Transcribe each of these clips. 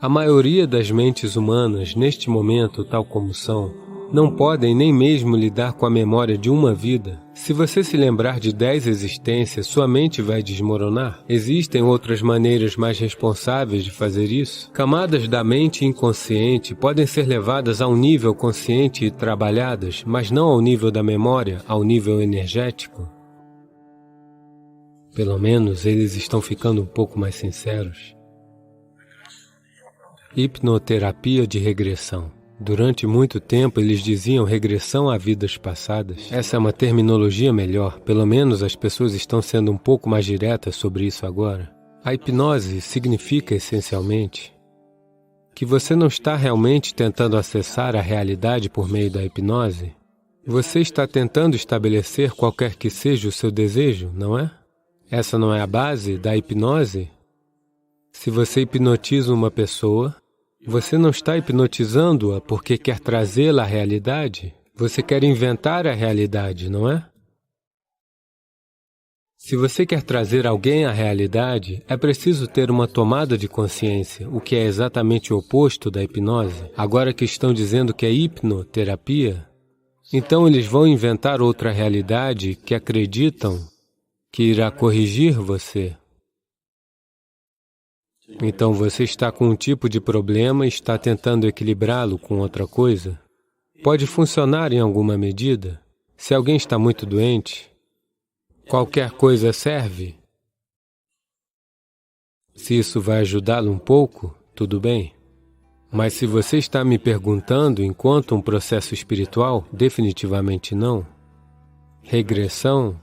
A maioria das mentes humanas, neste momento, tal como são, não podem nem mesmo lidar com a memória de uma vida. Se você se lembrar de 10 existências, sua mente vai desmoronar? Existem outras maneiras mais responsáveis de fazer isso? Camadas da mente inconsciente podem ser levadas a um nível consciente e trabalhadas, mas não ao nível da memória, ao nível energético? Pelo menos eles estão ficando um pouco mais sinceros. Hipnoterapia de regressão. Durante muito tempo eles diziam regressão a vidas passadas. Essa é uma terminologia melhor, pelo menos as pessoas estão sendo um pouco mais diretas sobre isso agora. A hipnose significa essencialmente que você não está realmente tentando acessar a realidade por meio da hipnose. Você está tentando estabelecer qualquer que seja o seu desejo, não é? Essa não é a base da hipnose? Se você hipnotiza uma pessoa, você não está hipnotizando-a porque quer trazê-la à realidade? Você quer inventar a realidade, não é? Se você quer trazer alguém à realidade, é preciso ter uma tomada de consciência, o que é exatamente o oposto da hipnose. Agora que estão dizendo que é hipnoterapia, então eles vão inventar outra realidade que acreditam que irá corrigir você. Então você está com um tipo de problema e está tentando equilibrá-lo com outra coisa? Pode funcionar em alguma medida. Se alguém está muito doente, qualquer coisa serve. Se isso vai ajudá-lo um pouco, tudo bem. Mas se você está me perguntando enquanto um processo espiritual, definitivamente não. Regressão.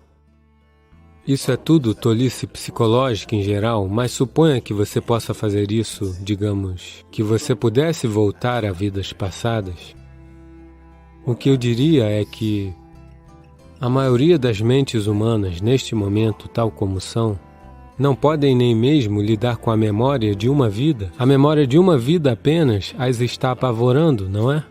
Isso é tudo tolice psicológica em geral, mas suponha que você possa fazer isso, digamos, que você pudesse voltar a vidas passadas. O que eu diria é que a maioria das mentes humanas, neste momento, tal como são, não podem nem mesmo lidar com a memória de uma vida. A memória de uma vida apenas as está apavorando, não é?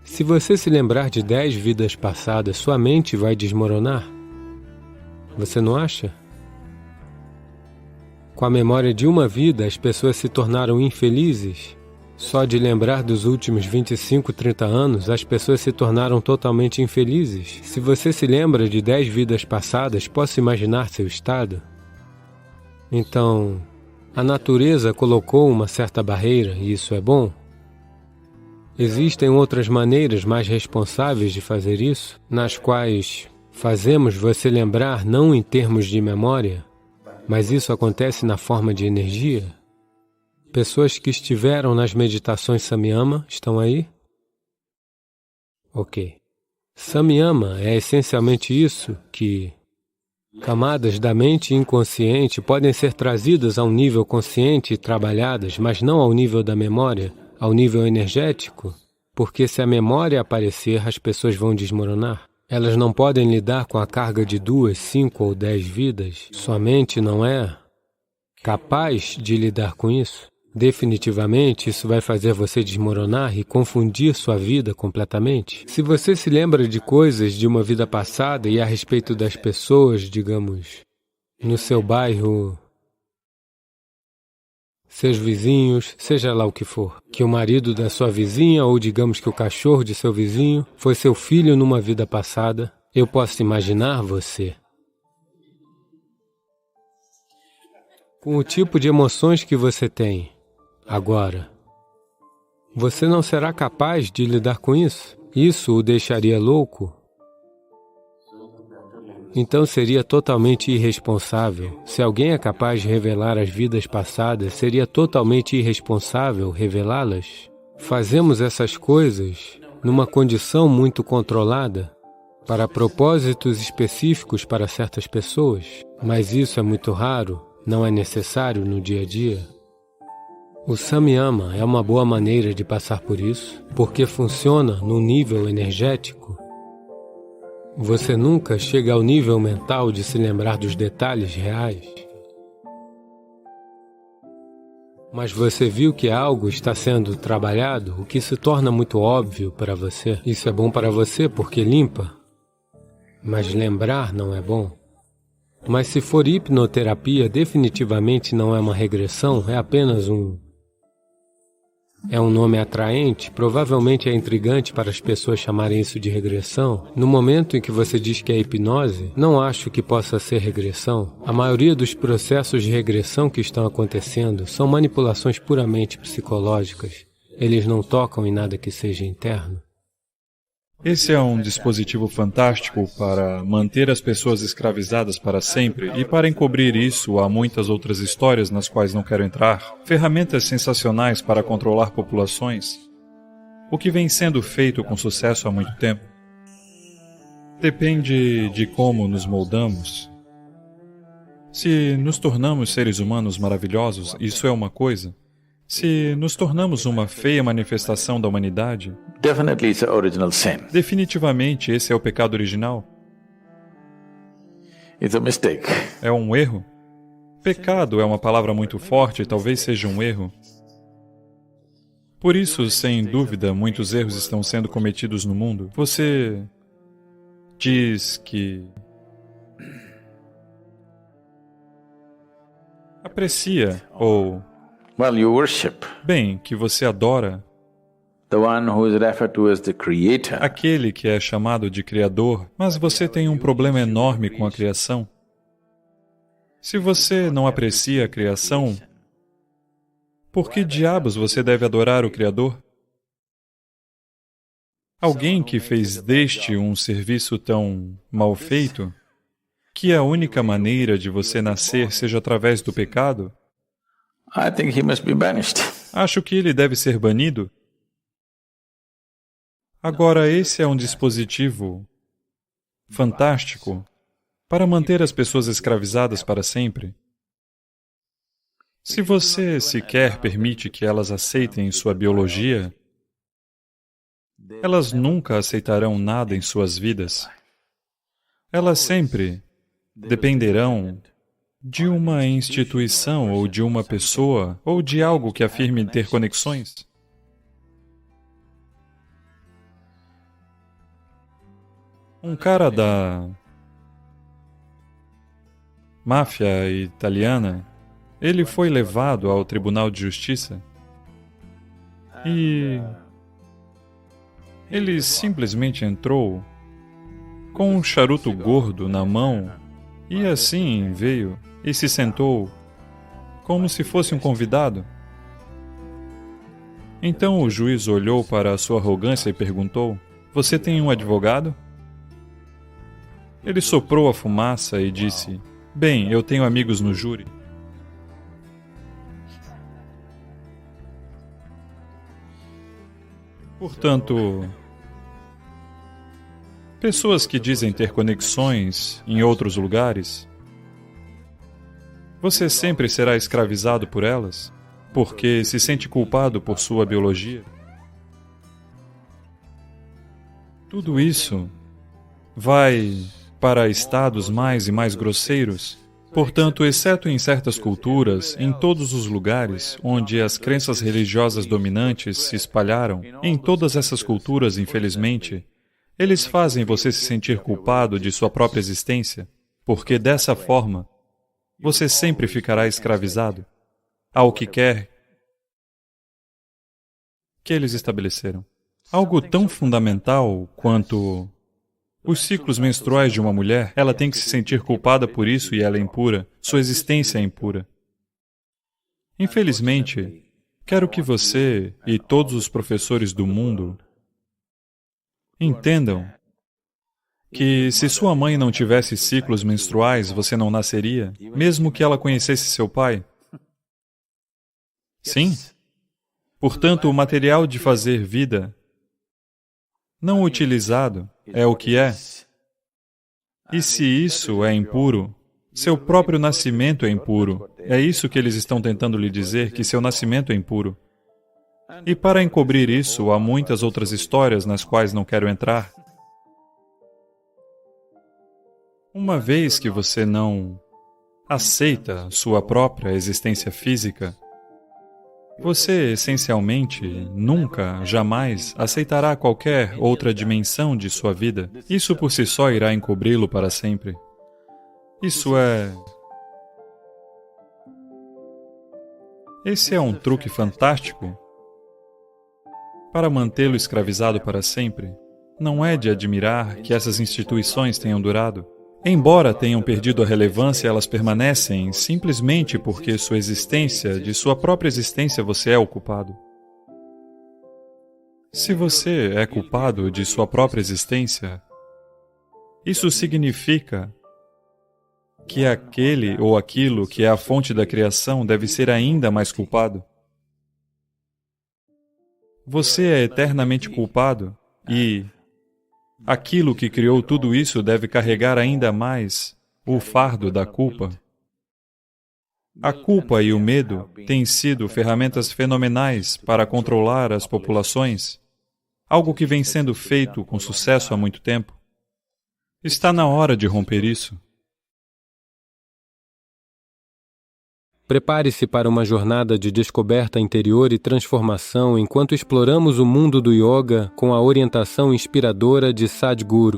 Se você se lembrar de 10 vidas passadas, sua mente vai desmoronar. Você não acha? Com a memória de uma vida, as pessoas se tornaram infelizes. Só de lembrar dos últimos 25, 30 anos, as pessoas se tornaram totalmente infelizes. Se você se lembra de 10 vidas passadas, posso imaginar seu estado? Então, a natureza colocou uma certa barreira, e isso é bom? Existem outras maneiras mais responsáveis de fazer isso, nas quais fazemos você lembrar não em termos de memória, mas isso acontece na forma de energia. Pessoas que estiveram nas meditações Samyama estão aí? Ok. Samyama é essencialmente isso, que camadas da mente inconsciente podem ser trazidas a um nível consciente e trabalhadas, mas não ao nível da memória, ao nível energético, porque se a memória aparecer, as pessoas vão desmoronar. Elas não podem lidar com a carga de 2, 5 ou 10 vidas. Sua mente não é capaz de lidar com isso. Definitivamente, isso vai fazer você desmoronar e confundir sua vida completamente. Se você se lembra de coisas de uma vida passada e a respeito das pessoas, digamos, no seu bairro, seus vizinhos, seja lá o que for, que o marido da sua vizinha ou digamos que o cachorro de seu vizinho foi seu filho numa vida passada, eu posso imaginar você. Com o tipo de emoções que você tem agora, você não será capaz de lidar com isso? Isso o deixaria louco? Então seria totalmente irresponsável. Se alguém é capaz de revelar as vidas passadas, seria totalmente irresponsável revelá-las? Fazemos essas coisas numa condição muito controlada, para propósitos específicos para certas pessoas, mas isso é muito raro, não é necessário no dia a dia. O Samyama é uma boa maneira de passar por isso, porque funciona no nível energético. Você nunca chega ao nível mental de se lembrar dos detalhes reais. Mas você viu que algo está sendo trabalhado, o que se torna muito óbvio para você. Isso é bom para você porque limpa, mas lembrar não é bom. Mas se for hipnoterapia, definitivamente não é uma regressão, é apenas É um nome atraente, provavelmente é intrigante para as pessoas chamarem isso de regressão. No momento em que você diz que é hipnose, não acho que possa ser regressão. A maioria dos processos de regressão que estão acontecendo são manipulações puramente psicológicas. Eles não tocam em nada que seja interno. Esse é um dispositivo fantástico para manter as pessoas escravizadas para sempre, e para encobrir isso há muitas outras histórias nas quais não quero entrar, ferramentas sensacionais para controlar populações, o que vem sendo feito com sucesso há muito tempo. Depende de como nos moldamos. Se nos tornamos seres humanos maravilhosos, isso é uma coisa. Se nos tornamos uma feia manifestação da humanidade, definitivamente esse é o pecado original. É um erro. Pecado é uma palavra muito forte, talvez seja um erro. Por isso, sem dúvida, muitos erros estão sendo cometidos no mundo. Você diz que aprecia ou bem, que você adora aquele que é chamado de Criador, mas você tem um problema enorme com a criação. Se você não aprecia a criação, por que diabos você deve adorar o Criador? Alguém que fez deste um serviço tão mal feito, que a única maneira de você nascer seja através do pecado, acho que ele deve ser banido. Agora, esse é um dispositivo fantástico para manter as pessoas escravizadas para sempre. Se você sequer permite que elas aceitem sua biologia, elas nunca aceitarão nada em suas vidas. Elas sempre dependerão de uma instituição, ou de uma pessoa, ou de algo que afirme ter conexões. Um cara da máfia italiana, ele foi levado ao Tribunal de Justiça e ele simplesmente entrou com um charuto gordo na mão e assim veio e se sentou como se fosse um convidado. Então o juiz olhou para a sua arrogância e perguntou: "Você tem um advogado?" Ele soprou a fumaça e disse: "Bem, eu tenho amigos no júri." Portanto, pessoas que dizem ter conexões em outros lugares, você sempre será escravizado por elas, porque se sente culpado por sua biologia. Tudo isso vai para estados mais e mais grosseiros. Portanto, exceto em certas culturas, em todos os lugares onde as crenças religiosas dominantes se espalharam, em todas essas culturas, infelizmente, eles fazem você se sentir culpado de sua própria existência, porque dessa forma, você sempre ficará escravizado ao que quer que eles estabeleceram. Algo tão fundamental quanto os ciclos menstruais de uma mulher, ela tem que se sentir culpada por isso e ela é impura. Sua existência é impura. Infelizmente, quero que você e todos os professores do mundo entendam que se sua mãe não tivesse ciclos menstruais, você não nasceria, mesmo que ela conhecesse seu pai. Sim. Portanto, o material de fazer vida não utilizado é o que é. E se isso é impuro, seu próprio nascimento é impuro. É isso que eles estão tentando lhe dizer, que seu nascimento é impuro. E para encobrir isso, há muitas outras histórias nas quais não quero entrar. Uma vez que você não aceita sua própria existência física, você, essencialmente, nunca, jamais aceitará qualquer outra dimensão de sua vida. Isso por si só irá encobri-lo para sempre. Esse é um truque fantástico para mantê-lo escravizado para sempre. Não é de admirar que essas instituições tenham durado. Embora tenham perdido a relevância, elas permanecem simplesmente porque de sua própria existência, você é o culpado. Se você é culpado de sua própria existência, isso significa que aquele ou aquilo que é a fonte da criação deve ser ainda mais culpado. Você é eternamente culpado e aquilo que criou tudo isso deve carregar ainda mais o fardo da culpa. A culpa e o medo têm sido ferramentas fenomenais para controlar as populações, algo que vem sendo feito com sucesso há muito tempo. Está na hora de romper isso. Prepare-se para uma jornada de descoberta interior e transformação enquanto exploramos o mundo do yoga com a orientação inspiradora de Sadhguru.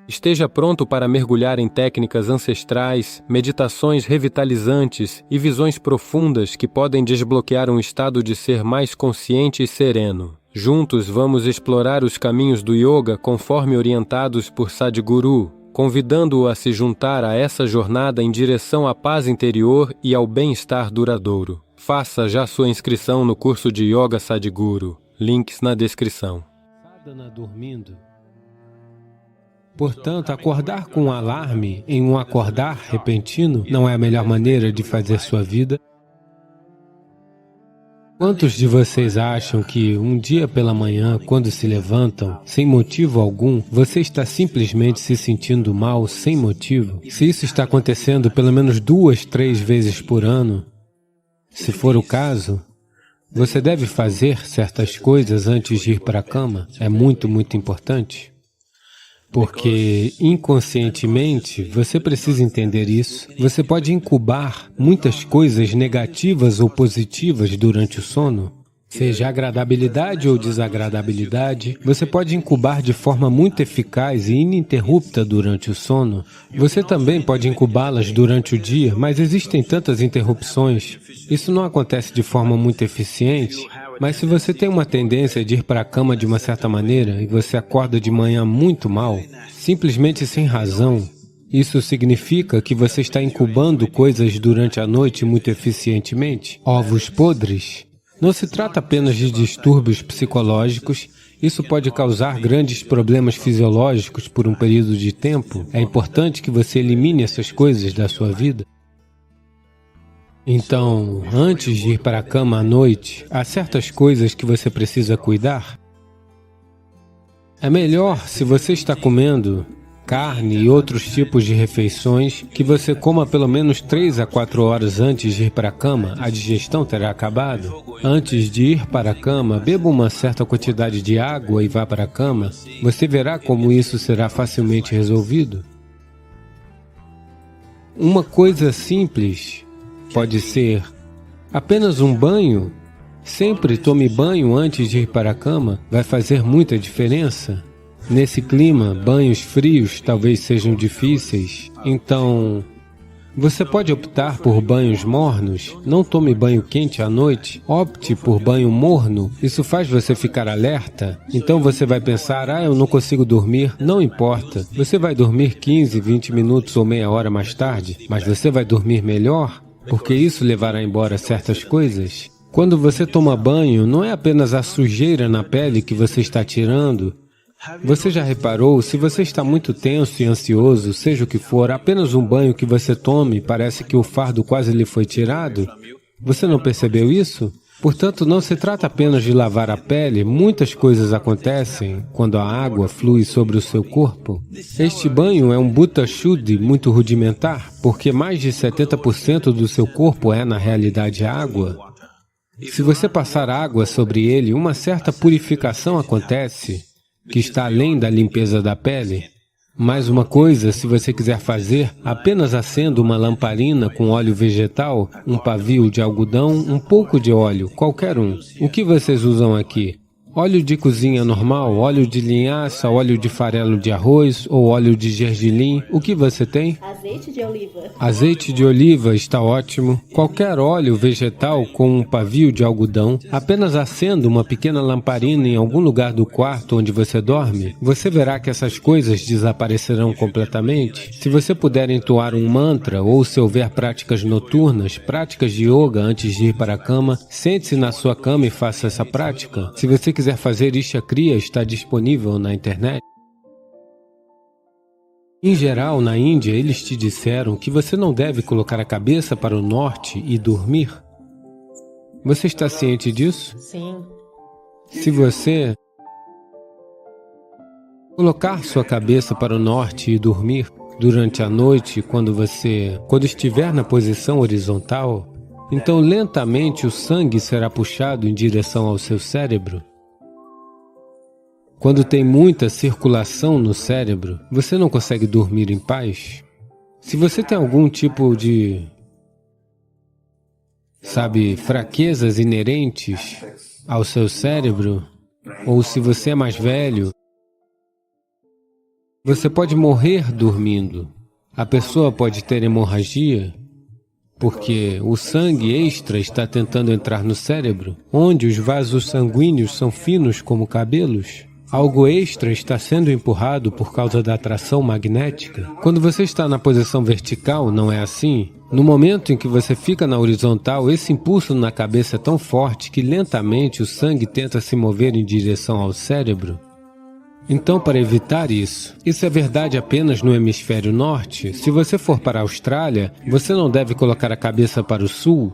Esteja pronto para mergulhar em técnicas ancestrais, meditações revitalizantes e visões profundas que podem desbloquear um estado de ser mais consciente e sereno. Juntos vamos explorar os caminhos do yoga conforme orientados por Sadhguru, convidando-o a se juntar a essa jornada em direção à paz interior e ao bem-estar duradouro. Faça já sua inscrição no curso de Yoga Sadhguru. Links na descrição. Sadhana dormindo. Portanto, acordar com um alarme em um acordar repentino não é a melhor maneira de fazer sua vida. Quantos de vocês acham que um dia pela manhã, quando se levantam, sem motivo algum, você está simplesmente se sentindo mal sem motivo? Se isso está acontecendo pelo menos 2, 3 vezes por ano, se for o caso, você deve fazer certas coisas antes de ir para a cama. É muito, muito importante. Porque, inconscientemente, você precisa entender isso. Você pode incubar muitas coisas negativas ou positivas durante o sono, seja agradabilidade ou desagradabilidade. Você pode incubar de forma muito eficaz e ininterrupta durante o sono. Você também pode incubá-las durante o dia, mas existem tantas interrupções. Isso não acontece de forma muito eficiente. Mas se você tem uma tendência de ir para a cama de uma certa maneira e você acorda de manhã muito mal, simplesmente sem razão, isso significa que você está incubando coisas durante a noite muito eficientemente. Ovos podres. Não se trata apenas de distúrbios psicológicos, isso pode causar grandes problemas fisiológicos por um período de tempo. É importante que você elimine essas coisas da sua vida. Então, antes de ir para a cama à noite, há certas coisas que você precisa cuidar. É melhor, se você está comendo carne e outros tipos de refeições, que você coma pelo menos 3 a 4 horas antes de ir para a cama. A digestão terá acabado. Antes de ir para a cama, beba uma certa quantidade de água e vá para a cama. Você verá como isso será facilmente resolvido. Uma coisa simples pode ser apenas um banho. Sempre tome banho antes de ir para a cama. Vai fazer muita diferença. Nesse clima, banhos frios talvez sejam difíceis. Então, você pode optar por banhos mornos. Não tome banho quente à noite. Opte por banho morno. Isso faz você ficar alerta. Então você vai pensar, eu não consigo dormir. Não importa. Você vai dormir 15, 20 minutos ou meia hora mais tarde, mas você vai dormir melhor, porque isso levará embora certas coisas. Quando você toma banho, não é apenas a sujeira na pele que você está tirando. Você já reparou, se você está muito tenso e ansioso, seja o que for, apenas um banho que você tome, parece que o fardo quase lhe foi tirado? Você não percebeu isso? Portanto, não se trata apenas de lavar a pele, muitas coisas acontecem quando a água flui sobre o seu corpo. Este banho é um Bhuta Shuddhi muito rudimentar, porque mais de 70% do seu corpo é, na realidade, água. Se você passar água sobre ele, uma certa purificação acontece, que está além da limpeza da pele. Mais uma coisa, se você quiser fazer, apenas acenda uma lamparina com óleo vegetal, um pavio de algodão, um pouco de óleo, qualquer um. O que vocês usam aqui? Óleo de cozinha normal, óleo de linhaça, óleo de farelo de arroz ou óleo de gergelim, o que você tem? Azeite de oliva. Azeite de oliva está ótimo. Qualquer óleo vegetal com um pavio de algodão, apenas acenda uma pequena lamparina em algum lugar do quarto onde você dorme, você verá que essas coisas desaparecerão completamente. Se você puder entoar um mantra ou se houver práticas noturnas, práticas de yoga antes de ir para a cama, sente-se na sua cama e faça essa prática. Se você quiser fazer Isha Kriya, está disponível na internet. Em geral, na Índia, eles te disseram que você não deve colocar a cabeça para o norte e dormir. Você está ciente disso? Sim. Se você colocar sua cabeça para o norte e dormir durante a noite, quando estiver na posição horizontal, então lentamente o sangue será puxado em direção ao seu cérebro. Quando tem muita circulação no cérebro, você não consegue dormir em paz. Se você tem algum tipo de, fraquezas inerentes ao seu cérebro, ou se você é mais velho, você pode morrer dormindo. A pessoa pode ter hemorragia, porque o sangue extra está tentando entrar no cérebro, onde os vasos sanguíneos são finos como cabelos. Algo extra está sendo empurrado por causa da atração magnética. Quando você está na posição vertical, não é assim? No momento em que você fica na horizontal, esse impulso na cabeça é tão forte que lentamente o sangue tenta se mover em direção ao cérebro. Então, para evitar isso é verdade apenas no hemisfério norte. Se você for para a Austrália, você não deve colocar a cabeça para o sul.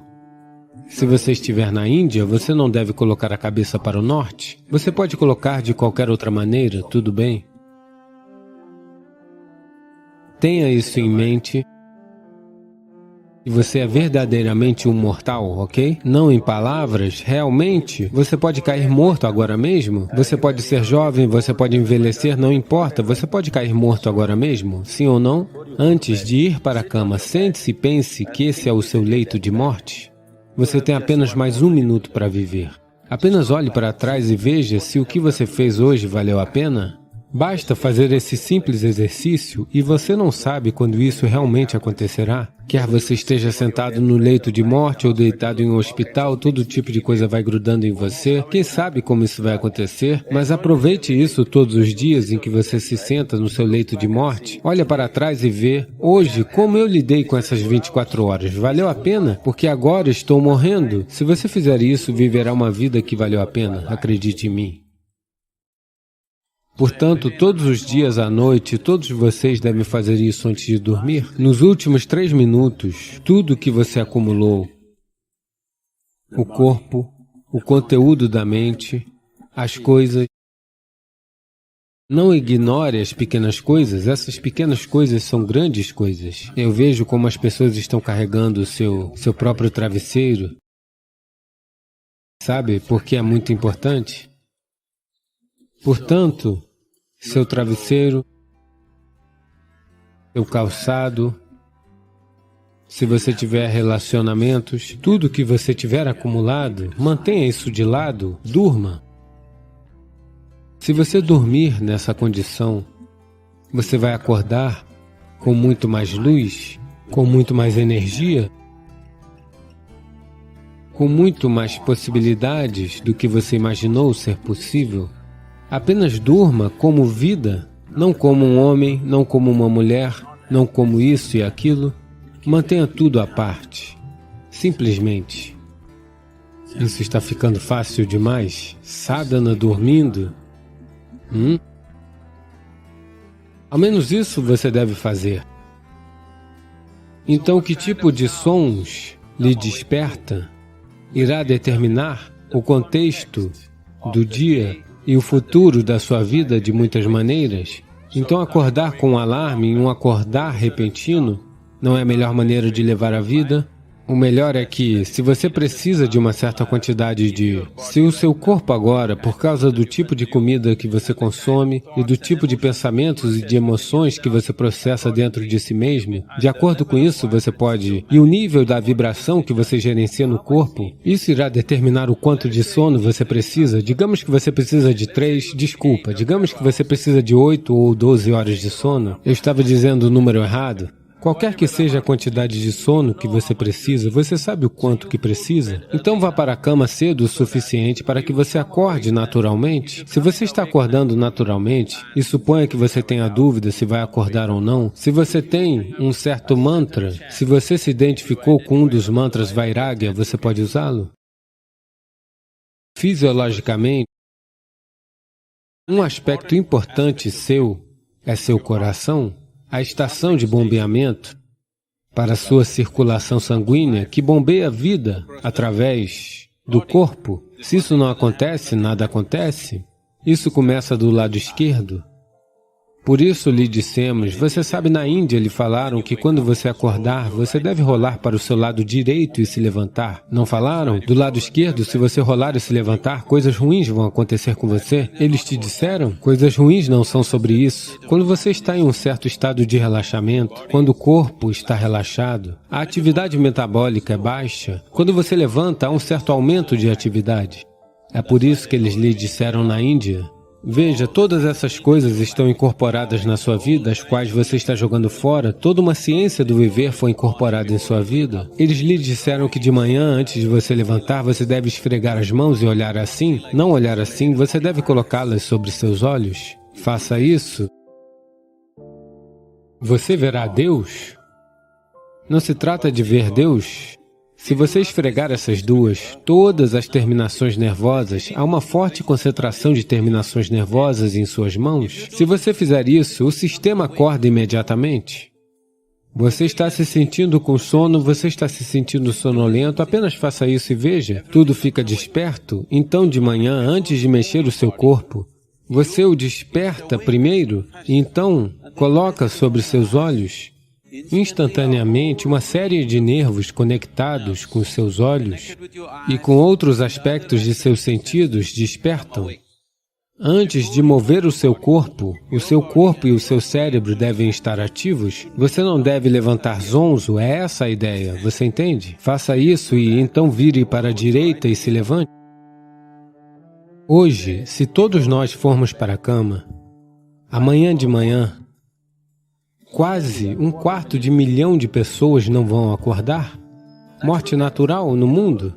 Se você estiver na Índia, você não deve colocar a cabeça para o norte. Você pode colocar de qualquer outra maneira, tudo bem? Tenha isso em mente. E você é verdadeiramente um mortal, ok? Não em palavras, realmente. Você pode cair morto agora mesmo? Você pode ser jovem, você pode envelhecer, não importa. Você pode cair morto agora mesmo? Sim ou não? Antes de ir para a cama, sente-se e pense que esse é o seu leito de morte. Você tem apenas mais 1 minuto para viver. Apenas olhe para trás e veja se o que você fez hoje valeu a pena. Basta fazer esse simples exercício e você não sabe quando isso realmente acontecerá. Quer você esteja sentado no leito de morte ou deitado em um hospital, todo tipo de coisa vai grudando em você. Quem sabe como isso vai acontecer? Mas aproveite isso todos os dias em que você se senta no seu leito de morte. Olha para trás e vê, hoje, como eu lidei com essas 24 horas? Valeu a pena? Porque agora estou morrendo. Se você fizer isso, viverá uma vida que valeu a pena. Acredite em mim. Portanto, todos os dias à noite, todos vocês devem fazer isso antes de dormir. Nos últimos 3 minutos, tudo que você acumulou, o corpo, o conteúdo da mente, as coisas, não ignore as pequenas coisas, essas pequenas coisas são grandes coisas. Eu vejo como as pessoas estão carregando o seu próprio travesseiro. Sabe por que é muito importante? Portanto, seu travesseiro, seu calçado, se você tiver relacionamentos, tudo que você tiver acumulado, mantenha isso de lado, durma. Se você dormir nessa condição, você vai acordar com muito mais luz, com muito mais energia, com muito mais possibilidades do que você imaginou ser possível. Apenas durma como vida, não como um homem, não como uma mulher, não como isso e aquilo. Mantenha tudo à parte. Simplesmente. Isso está ficando fácil demais? Sadhana dormindo? Ao menos isso você deve fazer. Então, que tipo de sons lhe desperta irá determinar o contexto do dia e o futuro da sua vida de muitas maneiras. Então acordar com um alarme, um acordar repentino, não é a melhor maneira de levar a vida? O melhor é que, se você precisa de uma certa quantidade de... Se o seu corpo agora, por causa do tipo de comida que você consome e do tipo de pensamentos e de emoções que você processa dentro de si mesmo, de acordo com isso você pode... E o nível da vibração que você gerencia no corpo, isso irá determinar o quanto de sono você precisa. Digamos que você precisa de 3, digamos que você precisa de 8 ou 12 horas de sono. Eu estava dizendo o número errado. Qualquer que seja a quantidade de sono que você precisa, você sabe o quanto que precisa? Então vá para a cama cedo o suficiente para que você acorde naturalmente. Se você está acordando naturalmente, e suponha que você tenha dúvida se vai acordar ou não, se você tem um certo mantra, se você se identificou com um dos mantras Vairagya, você pode usá-lo? Fisiologicamente, um aspecto importante seu é seu coração. A estação de bombeamento para sua circulação sanguínea que bombeia a vida através do corpo. Se isso não acontece, nada acontece. Isso começa do lado esquerdo. Por isso lhe dissemos, você sabe, na Índia lhe falaram que quando você acordar, você deve rolar para o seu lado direito e se levantar. Não falaram? Do lado esquerdo, se você rolar e se levantar, coisas ruins vão acontecer com você. Eles te disseram? Coisas ruins não são sobre isso. Quando você está em um certo estado de relaxamento, quando o corpo está relaxado, a atividade metabólica é baixa. Quando você levanta, há um certo aumento de atividade. É por isso que eles lhe disseram na Índia. Veja, todas essas coisas estão incorporadas na sua vida, as quais você está jogando fora. Toda uma ciência do viver foi incorporada em sua vida. Eles lhe disseram que de manhã, antes de você levantar, você deve esfregar as mãos e olhar assim. Não olhar assim, você deve colocá-las sobre seus olhos. Faça isso. Você verá Deus. Não se trata de ver Deus. Se você esfregar essas duas, todas as terminações nervosas, há uma forte concentração de terminações nervosas em suas mãos. Se você fizer isso, o sistema acorda imediatamente. Você está se sentindo com sono, você está se sentindo sonolento, apenas faça isso e veja, tudo fica desperto. Então, de manhã, antes de mexer o seu corpo, você o desperta primeiro, e então coloca sobre seus olhos. Instantaneamente, uma série de nervos conectados com seus olhos e com outros aspectos de seus sentidos despertam. Antes de mover o seu corpo e o seu cérebro devem estar ativos. Você não deve levantar zonzo, é essa a ideia, você entende? Faça isso e então vire para a direita e se levante. Hoje, se todos nós formos para a cama, amanhã de manhã, quase 1/4 milhão de pessoas não vão acordar? Morte natural no mundo?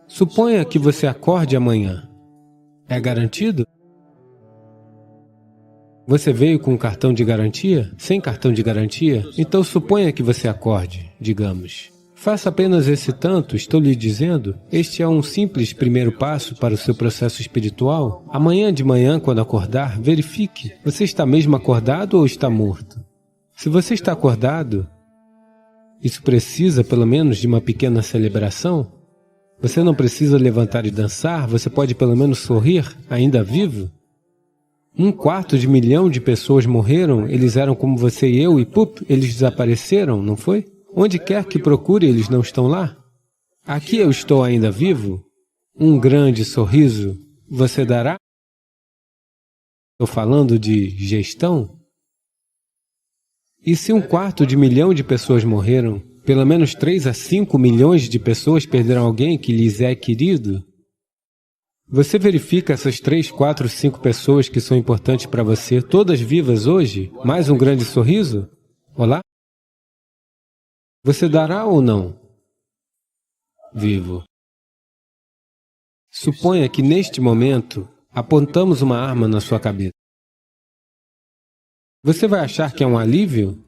Suponha que você acorde amanhã. É garantido? Você veio com um cartão de garantia? Sem cartão de garantia? Então suponha que você acorde, digamos. Faça apenas esse tanto, estou lhe dizendo. Este é um simples primeiro passo para o seu processo espiritual. Amanhã de manhã, quando acordar, verifique. Você está mesmo acordado ou está morto? Se você está acordado, isso precisa pelo menos de uma pequena celebração. Você não precisa levantar e dançar, você pode pelo menos sorrir, ainda vivo. 1/4 milhão de pessoas morreram, eles eram como você e eu, e pup, eles desapareceram, não foi? Onde quer que procure, eles não estão lá. Aqui eu estou ainda vivo. Um grande sorriso você dará? Estou falando de gestão. E se 1/4 milhão de pessoas morreram, pelo menos 3 a 5 milhões de pessoas perderam alguém que lhes é querido? Você verifica essas 3, 4, 5 pessoas que são importantes para você, todas vivas hoje? Mais um grande sorriso? Olá? Você dará ou não? Vivo. Suponha que neste momento apontamos uma arma na sua cabeça. Você vai achar que é um alívio?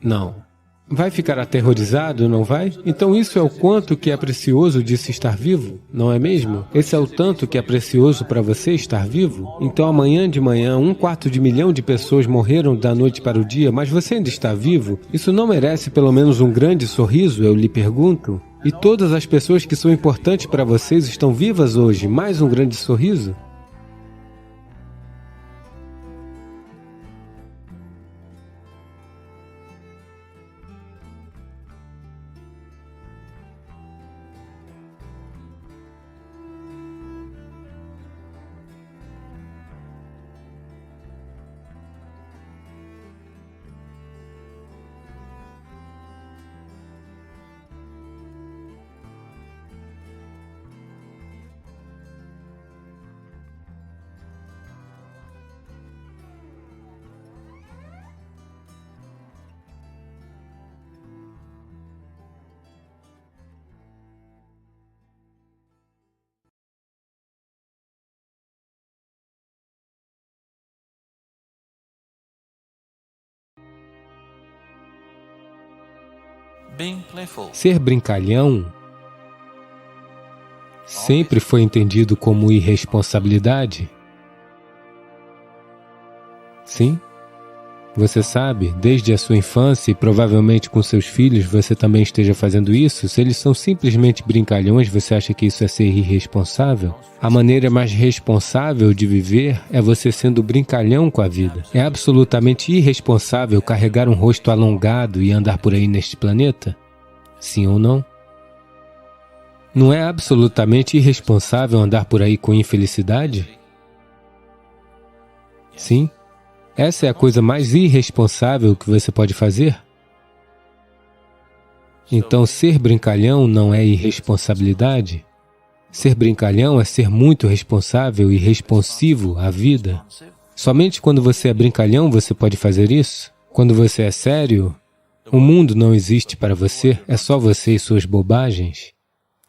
Não. Vai ficar aterrorizado, não vai? Então isso é o quanto que é precioso de se estar vivo, não é mesmo? Esse é o tanto que é precioso para você estar vivo? Então amanhã de manhã, 1/4 milhão de pessoas morreram da noite para o dia, mas você ainda está vivo? Isso não merece pelo menos um grande sorriso, eu lhe pergunto? E todas as pessoas que são importantes para vocês estão vivas hoje, mais um grande sorriso? Ser brincalhão sempre foi entendido como irresponsabilidade. Sim? Você sabe, desde a sua infância e provavelmente com seus filhos você também esteja fazendo isso, se eles são simplesmente brincalhões, você acha que isso é ser irresponsável? A maneira mais responsável de viver é você sendo brincalhão com a vida. É absolutamente irresponsável carregar um rosto alongado e andar por aí neste planeta? Sim ou não? Não é absolutamente irresponsável andar por aí com infelicidade? Sim? Essa é a coisa mais irresponsável que você pode fazer? Então, ser brincalhão não é irresponsabilidade? Ser brincalhão é ser muito responsável e responsivo à vida. Somente quando você é brincalhão você pode fazer isso? Quando você é sério, o mundo não existe para você, é só você e suas bobagens.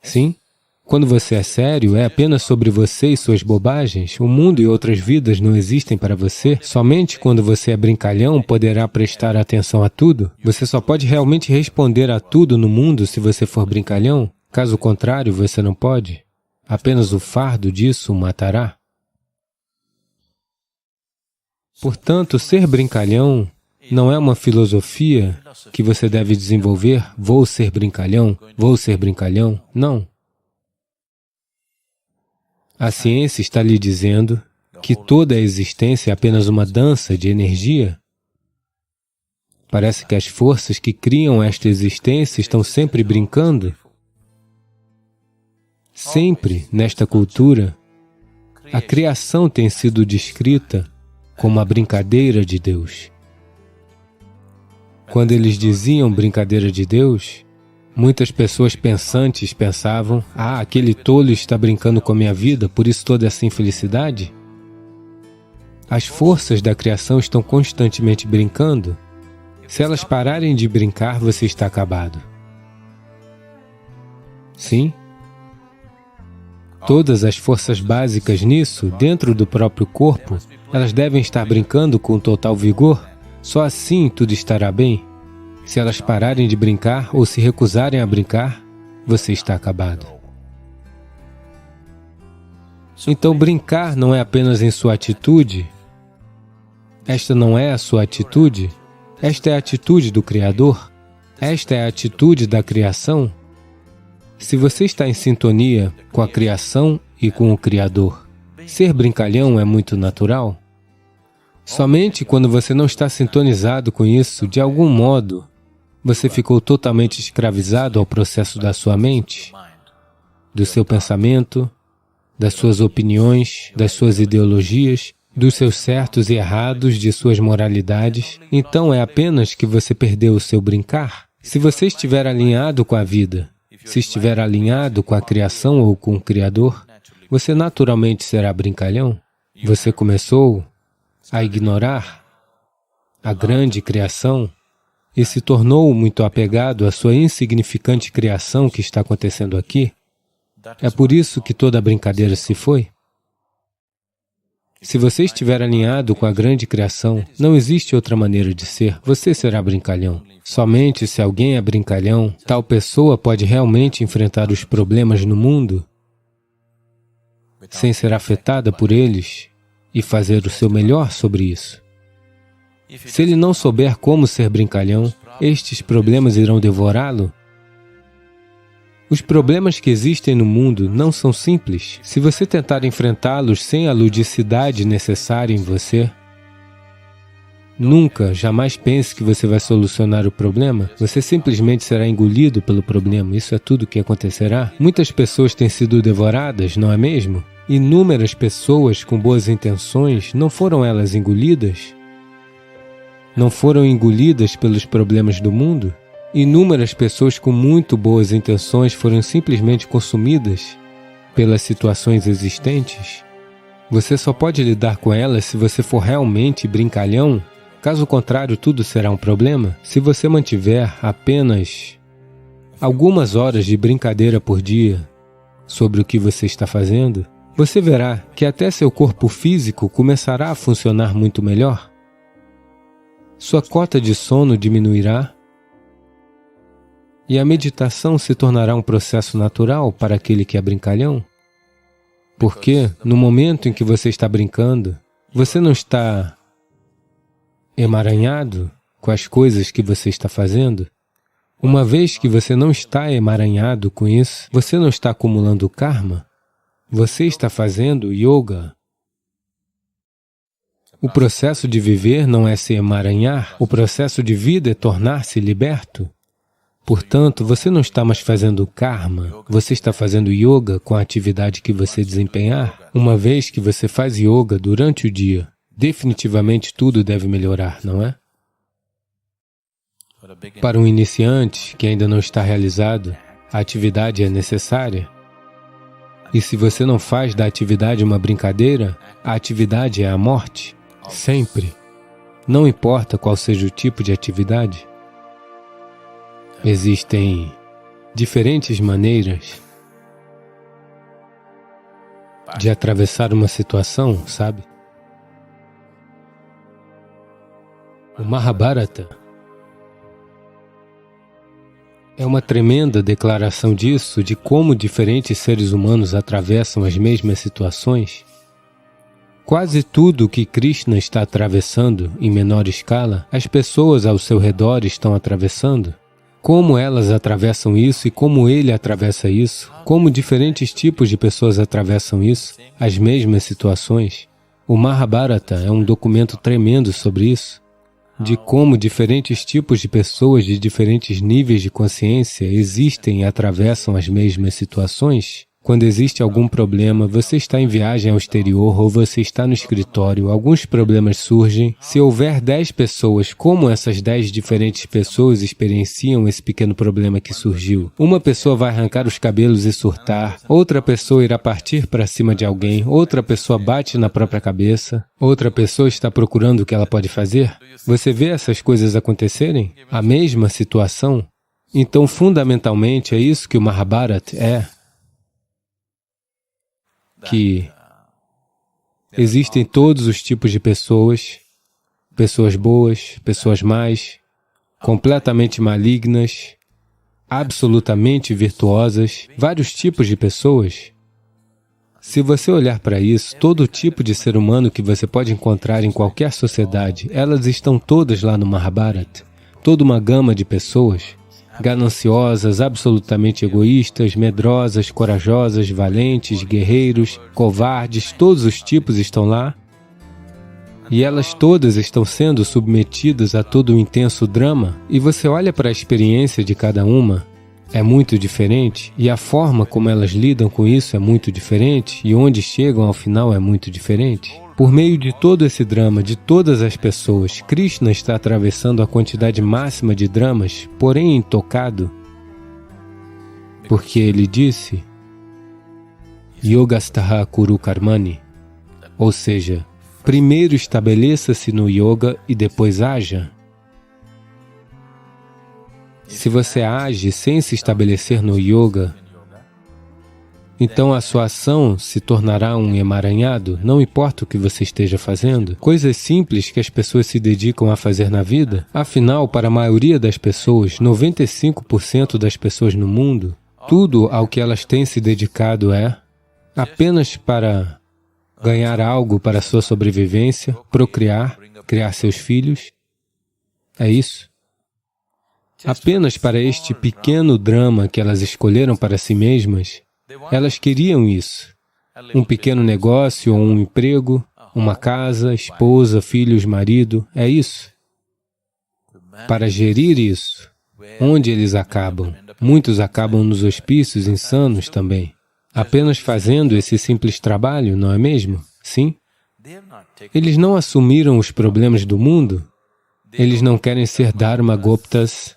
Sim? Quando você é sério, é apenas sobre você e suas bobagens. O mundo e outras vidas não existem para você. Somente quando você é brincalhão poderá prestar atenção a tudo. Você só pode realmente responder a tudo no mundo se você for brincalhão. Caso contrário, você não pode. Apenas o fardo disso o matará. Portanto, ser brincalhão não é uma filosofia que você deve desenvolver. Vou ser brincalhão, vou ser brincalhão. Não. A ciência está lhe dizendo que toda a existência é apenas uma dança de energia. Parece que as forças que criam esta existência estão sempre brincando. Sempre, nesta cultura, a criação tem sido descrita como a brincadeira de Deus. Quando eles diziam brincadeira de Deus, muitas pessoas pensantes pensavam, aquele tolo está brincando com a minha vida, por isso toda essa infelicidade? As forças da criação estão constantemente brincando. Se elas pararem de brincar, você está acabado. Sim? Todas as forças básicas nisso, dentro do próprio corpo, elas devem estar brincando com total vigor. Só assim tudo estará bem. Se elas pararem de brincar ou se recusarem a brincar, você está acabado. Então, brincar não é apenas em sua atitude. Esta não é a sua atitude. Esta é a atitude do Criador. Esta é a atitude da criação. Se você está em sintonia com a criação e com o Criador, ser brincalhão é muito natural. Somente quando você não está sintonizado com isso, de algum modo, você ficou totalmente escravizado ao processo da sua mente, do seu pensamento, das suas opiniões, das suas ideologias, dos seus certos e errados, de suas moralidades. Então é apenas que você perdeu o seu brincar. Se você estiver alinhado com a vida, se estiver alinhado com a criação ou com o Criador, você naturalmente será brincalhão. Você começou a ignorar a grande criação e se tornou muito apegado à sua insignificante criação que está acontecendo aqui. É por isso que toda a brincadeira se foi. Se você estiver alinhado com a grande criação, não existe outra maneira de ser. Você será brincalhão. Somente se alguém é brincalhão, tal pessoa pode realmente enfrentar os problemas no mundo sem ser afetada por eles e fazer o seu melhor sobre isso. Se ele não souber como ser brincalhão, estes problemas irão devorá-lo. Os problemas que existem no mundo não são simples. Se você tentar enfrentá-los sem a ludicidade necessária em você, nunca, jamais pense que você vai solucionar o problema. Você simplesmente será engolido pelo problema. Isso é tudo o que acontecerá. Muitas pessoas têm sido devoradas, não é mesmo? Inúmeras pessoas com boas intenções, não foram elas engolidas? Não foram engolidas pelos problemas do mundo? Inúmeras pessoas com muito boas intenções foram simplesmente consumidas pelas situações existentes? Você só pode lidar com elas se você for realmente brincalhão. Caso contrário, tudo será um problema. Se você mantiver apenas algumas horas de brincadeira por dia sobre o que você está fazendo, você verá que até seu corpo físico começará a funcionar muito melhor. Sua cota de sono diminuirá. E a meditação se tornará um processo natural para aquele que é brincalhão? Porque no momento em que você está brincando, você não está emaranhado com as coisas que você está fazendo. Uma vez que você não está emaranhado com isso, você não está acumulando karma, você está fazendo yoga. O processo de viver não é se emaranhar, o processo de vida é tornar-se liberto. Portanto, você não está mais fazendo karma, você está fazendo yoga com a atividade que você desempenhar. Uma vez que você faz yoga durante o dia, definitivamente tudo deve melhorar, não é? Para um iniciante que ainda não está realizado, a atividade é necessária. E se você não faz da atividade uma brincadeira, a atividade é a morte, sempre. Não importa qual seja o tipo de atividade. Existem diferentes maneiras de atravessar uma situação, sabe? O Mahabharata é uma tremenda declaração disso, de como diferentes seres humanos atravessam as mesmas situações. Quase tudo que Krishna está atravessando, em menor escala, as pessoas ao seu redor estão atravessando. Como elas atravessam isso e como ele atravessa isso, como diferentes tipos de pessoas atravessam isso, as mesmas situações. O Mahabharata é um documento tremendo sobre isso, de como diferentes tipos de pessoas de diferentes níveis de consciência existem e atravessam as mesmas situações. Quando existe algum problema, você está em viagem ao exterior ou você está no escritório, alguns problemas surgem. Se houver 10 pessoas, como essas 10 diferentes pessoas experienciam esse pequeno problema que surgiu? Uma pessoa vai arrancar os cabelos e surtar, outra pessoa irá partir para cima de alguém, outra pessoa bate na própria cabeça, outra pessoa está procurando o que ela pode fazer. Você vê essas coisas acontecerem? A mesma situação? Então, fundamentalmente, é isso que o Mahabharata é. Que existem todos os tipos de pessoas, pessoas boas, pessoas más, completamente malignas, absolutamente virtuosas, vários tipos de pessoas. Se você olhar para isso, todo tipo de ser humano que você pode encontrar em qualquer sociedade, elas estão todas lá no Mahabharata, toda uma gama de pessoas, gananciosas, absolutamente egoístas, medrosas, corajosas, valentes, guerreiros, covardes, todos os tipos estão lá. E elas todas estão sendo submetidas a todo um intenso drama. E você olha para a experiência de cada uma, é muito diferente, e a forma como elas lidam com isso é muito diferente, e onde chegam ao final é muito diferente. Por meio de todo esse drama, de todas as pessoas, Krishna está atravessando a quantidade máxima de dramas, porém intocado, porque ele disse, Yogastaha Kuru Karmani, ou seja, primeiro estabeleça-se no yoga e depois haja. Se você age sem se estabelecer no yoga, então a sua ação se tornará um emaranhado, não importa o que você esteja fazendo. Coisas simples que as pessoas se dedicam a fazer na vida. Afinal, para a maioria das pessoas, 95% das pessoas no mundo, tudo ao que elas têm se dedicado é apenas para ganhar algo para a sua sobrevivência, procriar, criar seus filhos. É isso. Apenas para este pequeno drama que elas escolheram para si mesmas, elas queriam isso. Um pequeno negócio ou um emprego, uma casa, esposa, filhos, marido, é isso. Para gerir isso, onde eles acabam? Muitos acabam nos hospícios insanos também, apenas fazendo esse simples trabalho, não é mesmo? Sim? Eles não assumiram os problemas do mundo, eles não querem ser Dharma Guptas,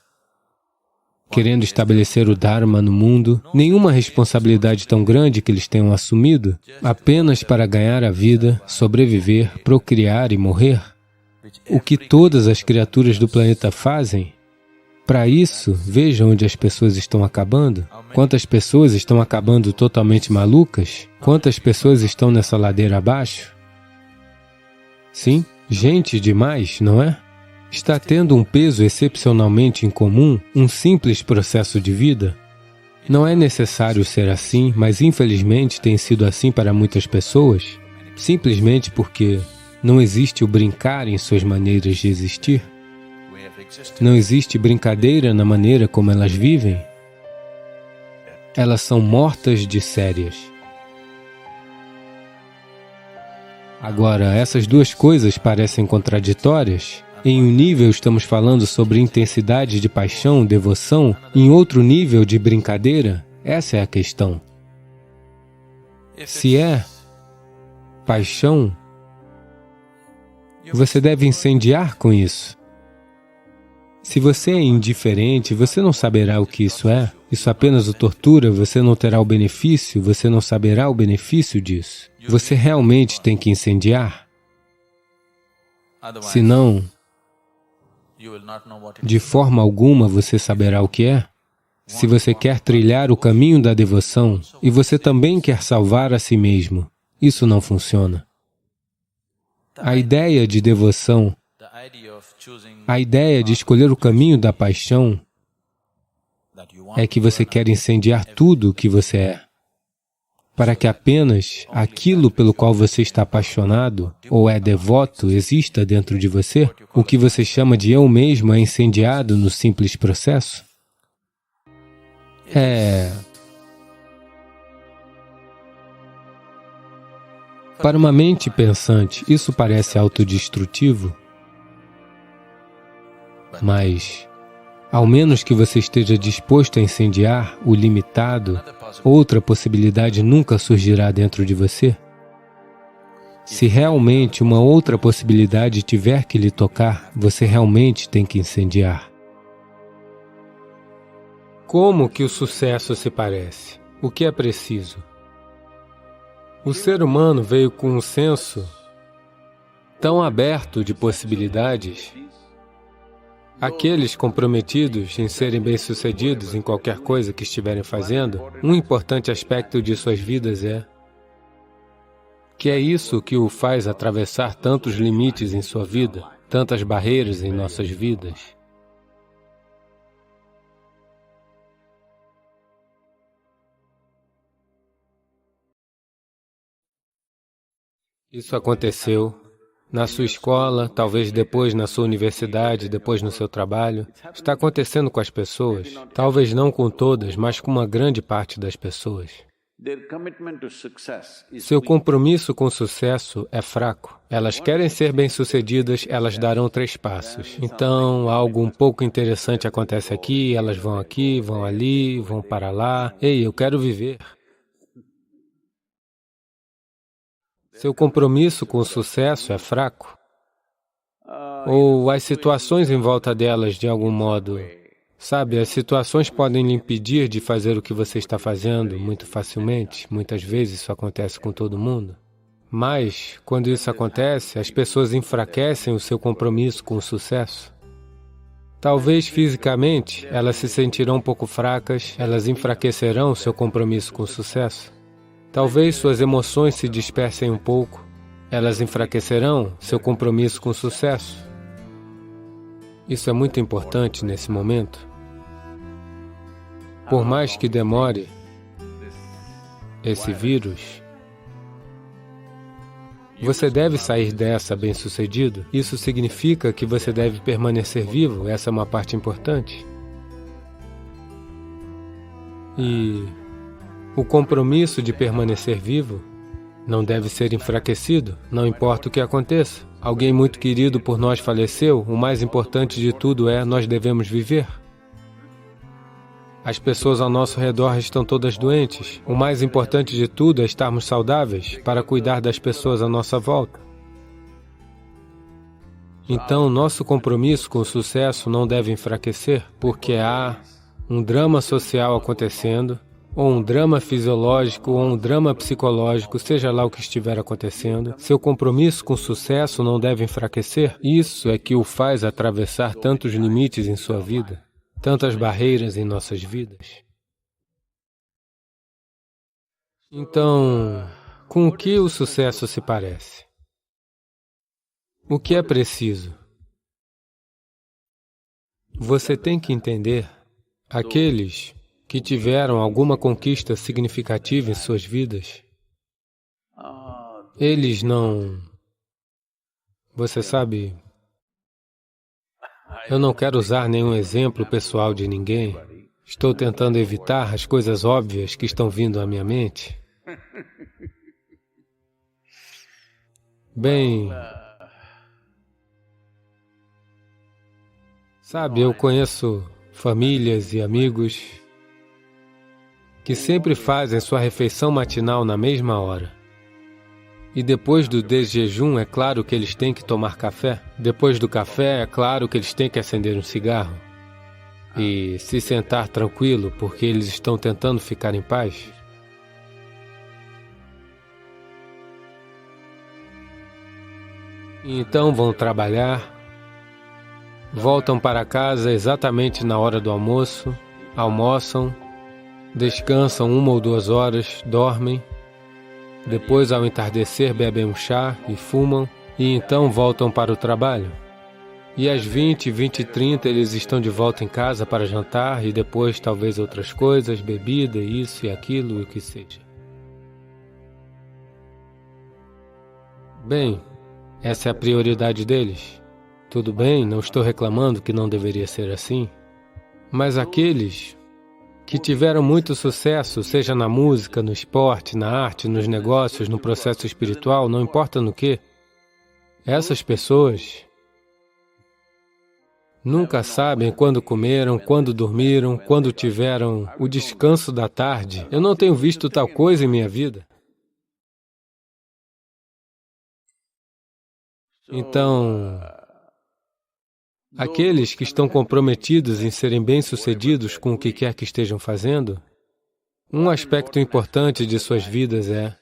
querendo estabelecer o Dharma no mundo, nenhuma responsabilidade tão grande que eles tenham assumido, apenas para ganhar a vida, sobreviver, procriar e morrer. O que todas as criaturas do planeta fazem. Para isso, vejam onde as pessoas estão acabando. Quantas pessoas estão acabando totalmente malucas? Quantas pessoas estão nessa ladeira abaixo? Sim, gente demais, não é? está tendo um peso excepcionalmente incomum, um simples processo de vida? Não é necessário ser assim, mas infelizmente tem sido assim para muitas pessoas, simplesmente porque não existe o brincar em suas maneiras de existir. Não existe brincadeira na maneira como elas vivem. Elas são mortas de sérias. Agora, essas duas coisas parecem contraditórias. Em um nível estamos falando sobre intensidade de paixão, devoção, em outro nível de brincadeira. Essa é a questão. Se é paixão, você deve incendiar com isso. Se você é indiferente, você não saberá o que isso é. Isso apenas o tortura, você não terá o benefício, você não saberá o benefício disso. Você realmente tem que incendiar. Senão, de forma alguma você saberá o que é. Se você quer trilhar o caminho da devoção e você também quer salvar a si mesmo, isso não funciona. A ideia de devoção, a ideia de escolher o caminho da paixão é que você quer incendiar tudo o que você é, para que apenas aquilo pelo qual você está apaixonado ou é devoto exista dentro de você. O que você chama de eu mesmo é incendiado no simples processo. Para uma mente pensante, isso parece autodestrutivo, mas, ao menos que você esteja disposto a incendiar o limitado, outra possibilidade nunca surgirá dentro de você. Se realmente uma outra possibilidade tiver que lhe tocar, você realmente tem que incendiar. Como que o sucesso se parece? O que é preciso? O ser humano veio com um senso tão aberto de possibilidades. Aqueles comprometidos em serem bem-sucedidos em qualquer coisa que estiverem fazendo, um importante aspecto de suas vidas é que é isso que o faz atravessar tantos limites em sua vida, tantas barreiras em nossas vidas. Isso aconteceu na sua escola, talvez depois na sua universidade, depois no seu trabalho. Está acontecendo com as pessoas, talvez não com todas, mas com uma grande parte das pessoas. Seu compromisso com o sucesso é fraco. Elas querem ser bem-sucedidas, elas darão 3 passos. Então, algo um pouco interessante acontece aqui, elas vão aqui, vão ali, vão para lá. Ei, eu quero viver. Seu compromisso com o sucesso é fraco. Ou as situações em volta delas, de algum modo, sabe, as situações podem lhe impedir de fazer o que você está fazendo muito facilmente. Muitas vezes isso acontece com todo mundo. Mas, quando isso acontece, as pessoas enfraquecem o seu compromisso com o sucesso. Talvez fisicamente, elas se sentirão um pouco fracas, elas enfraquecerão o seu compromisso com o sucesso. Talvez suas emoções se dispersem um pouco, elas enfraquecerão seu compromisso com o sucesso. Isso é muito importante nesse momento. Por mais que demore esse vírus, você deve sair dessa bem-sucedido. Isso significa que você deve permanecer vivo, essa é uma parte importante. E o compromisso de permanecer vivo não deve ser enfraquecido, não importa o que aconteça. Alguém muito querido por nós faleceu, o mais importante de tudo é nós devemos viver. As pessoas ao nosso redor estão todas doentes. O mais importante de tudo é estarmos saudáveis para cuidar das pessoas à nossa volta. Então, nosso compromisso com o sucesso não deve enfraquecer, porque há um drama social acontecendo, ou um drama fisiológico, ou um drama psicológico, seja lá o que estiver acontecendo. Seu compromisso com o sucesso não deve enfraquecer. Isso é que o faz atravessar tantos limites em sua vida, tantas barreiras em nossas vidas. Então, com o que o sucesso se parece? O que é preciso? Você tem que entender, aqueles que tiveram alguma conquista significativa em suas vidas, eles não... Você sabe, eu não quero usar nenhum exemplo pessoal de ninguém. Estou tentando evitar as coisas óbvias que estão vindo à minha mente. Bem, sabe, eu conheço famílias e amigos que sempre fazem sua refeição matinal na mesma hora. E depois do desjejum, é claro que eles têm que tomar café. Depois do café, é claro que eles têm que acender um cigarro e se sentar tranquilo, porque eles estão tentando ficar em paz. E então vão trabalhar, voltam para casa exatamente na hora do almoço, almoçam, descansam 1 ou 2 horas, dormem. Depois, ao entardecer, bebem um chá e fumam, e então voltam para o trabalho. E às 20, 20h30 eles estão de volta em casa para jantar, e depois talvez outras coisas, bebida, isso e aquilo, e o que seja. Bem, essa é a prioridade deles. Tudo bem, não estou reclamando que não deveria ser assim, mas aqueles que tiveram muito sucesso, seja na música, no esporte, na arte, nos negócios, no processo espiritual, não importa no que, essas pessoas nunca sabem quando comeram, quando dormiram, quando tiveram o descanso da tarde. Eu não tenho visto tal coisa em minha vida. Então, aqueles que estão comprometidos em serem bem-sucedidos com o que quer que estejam fazendo, um aspecto importante de suas vidas é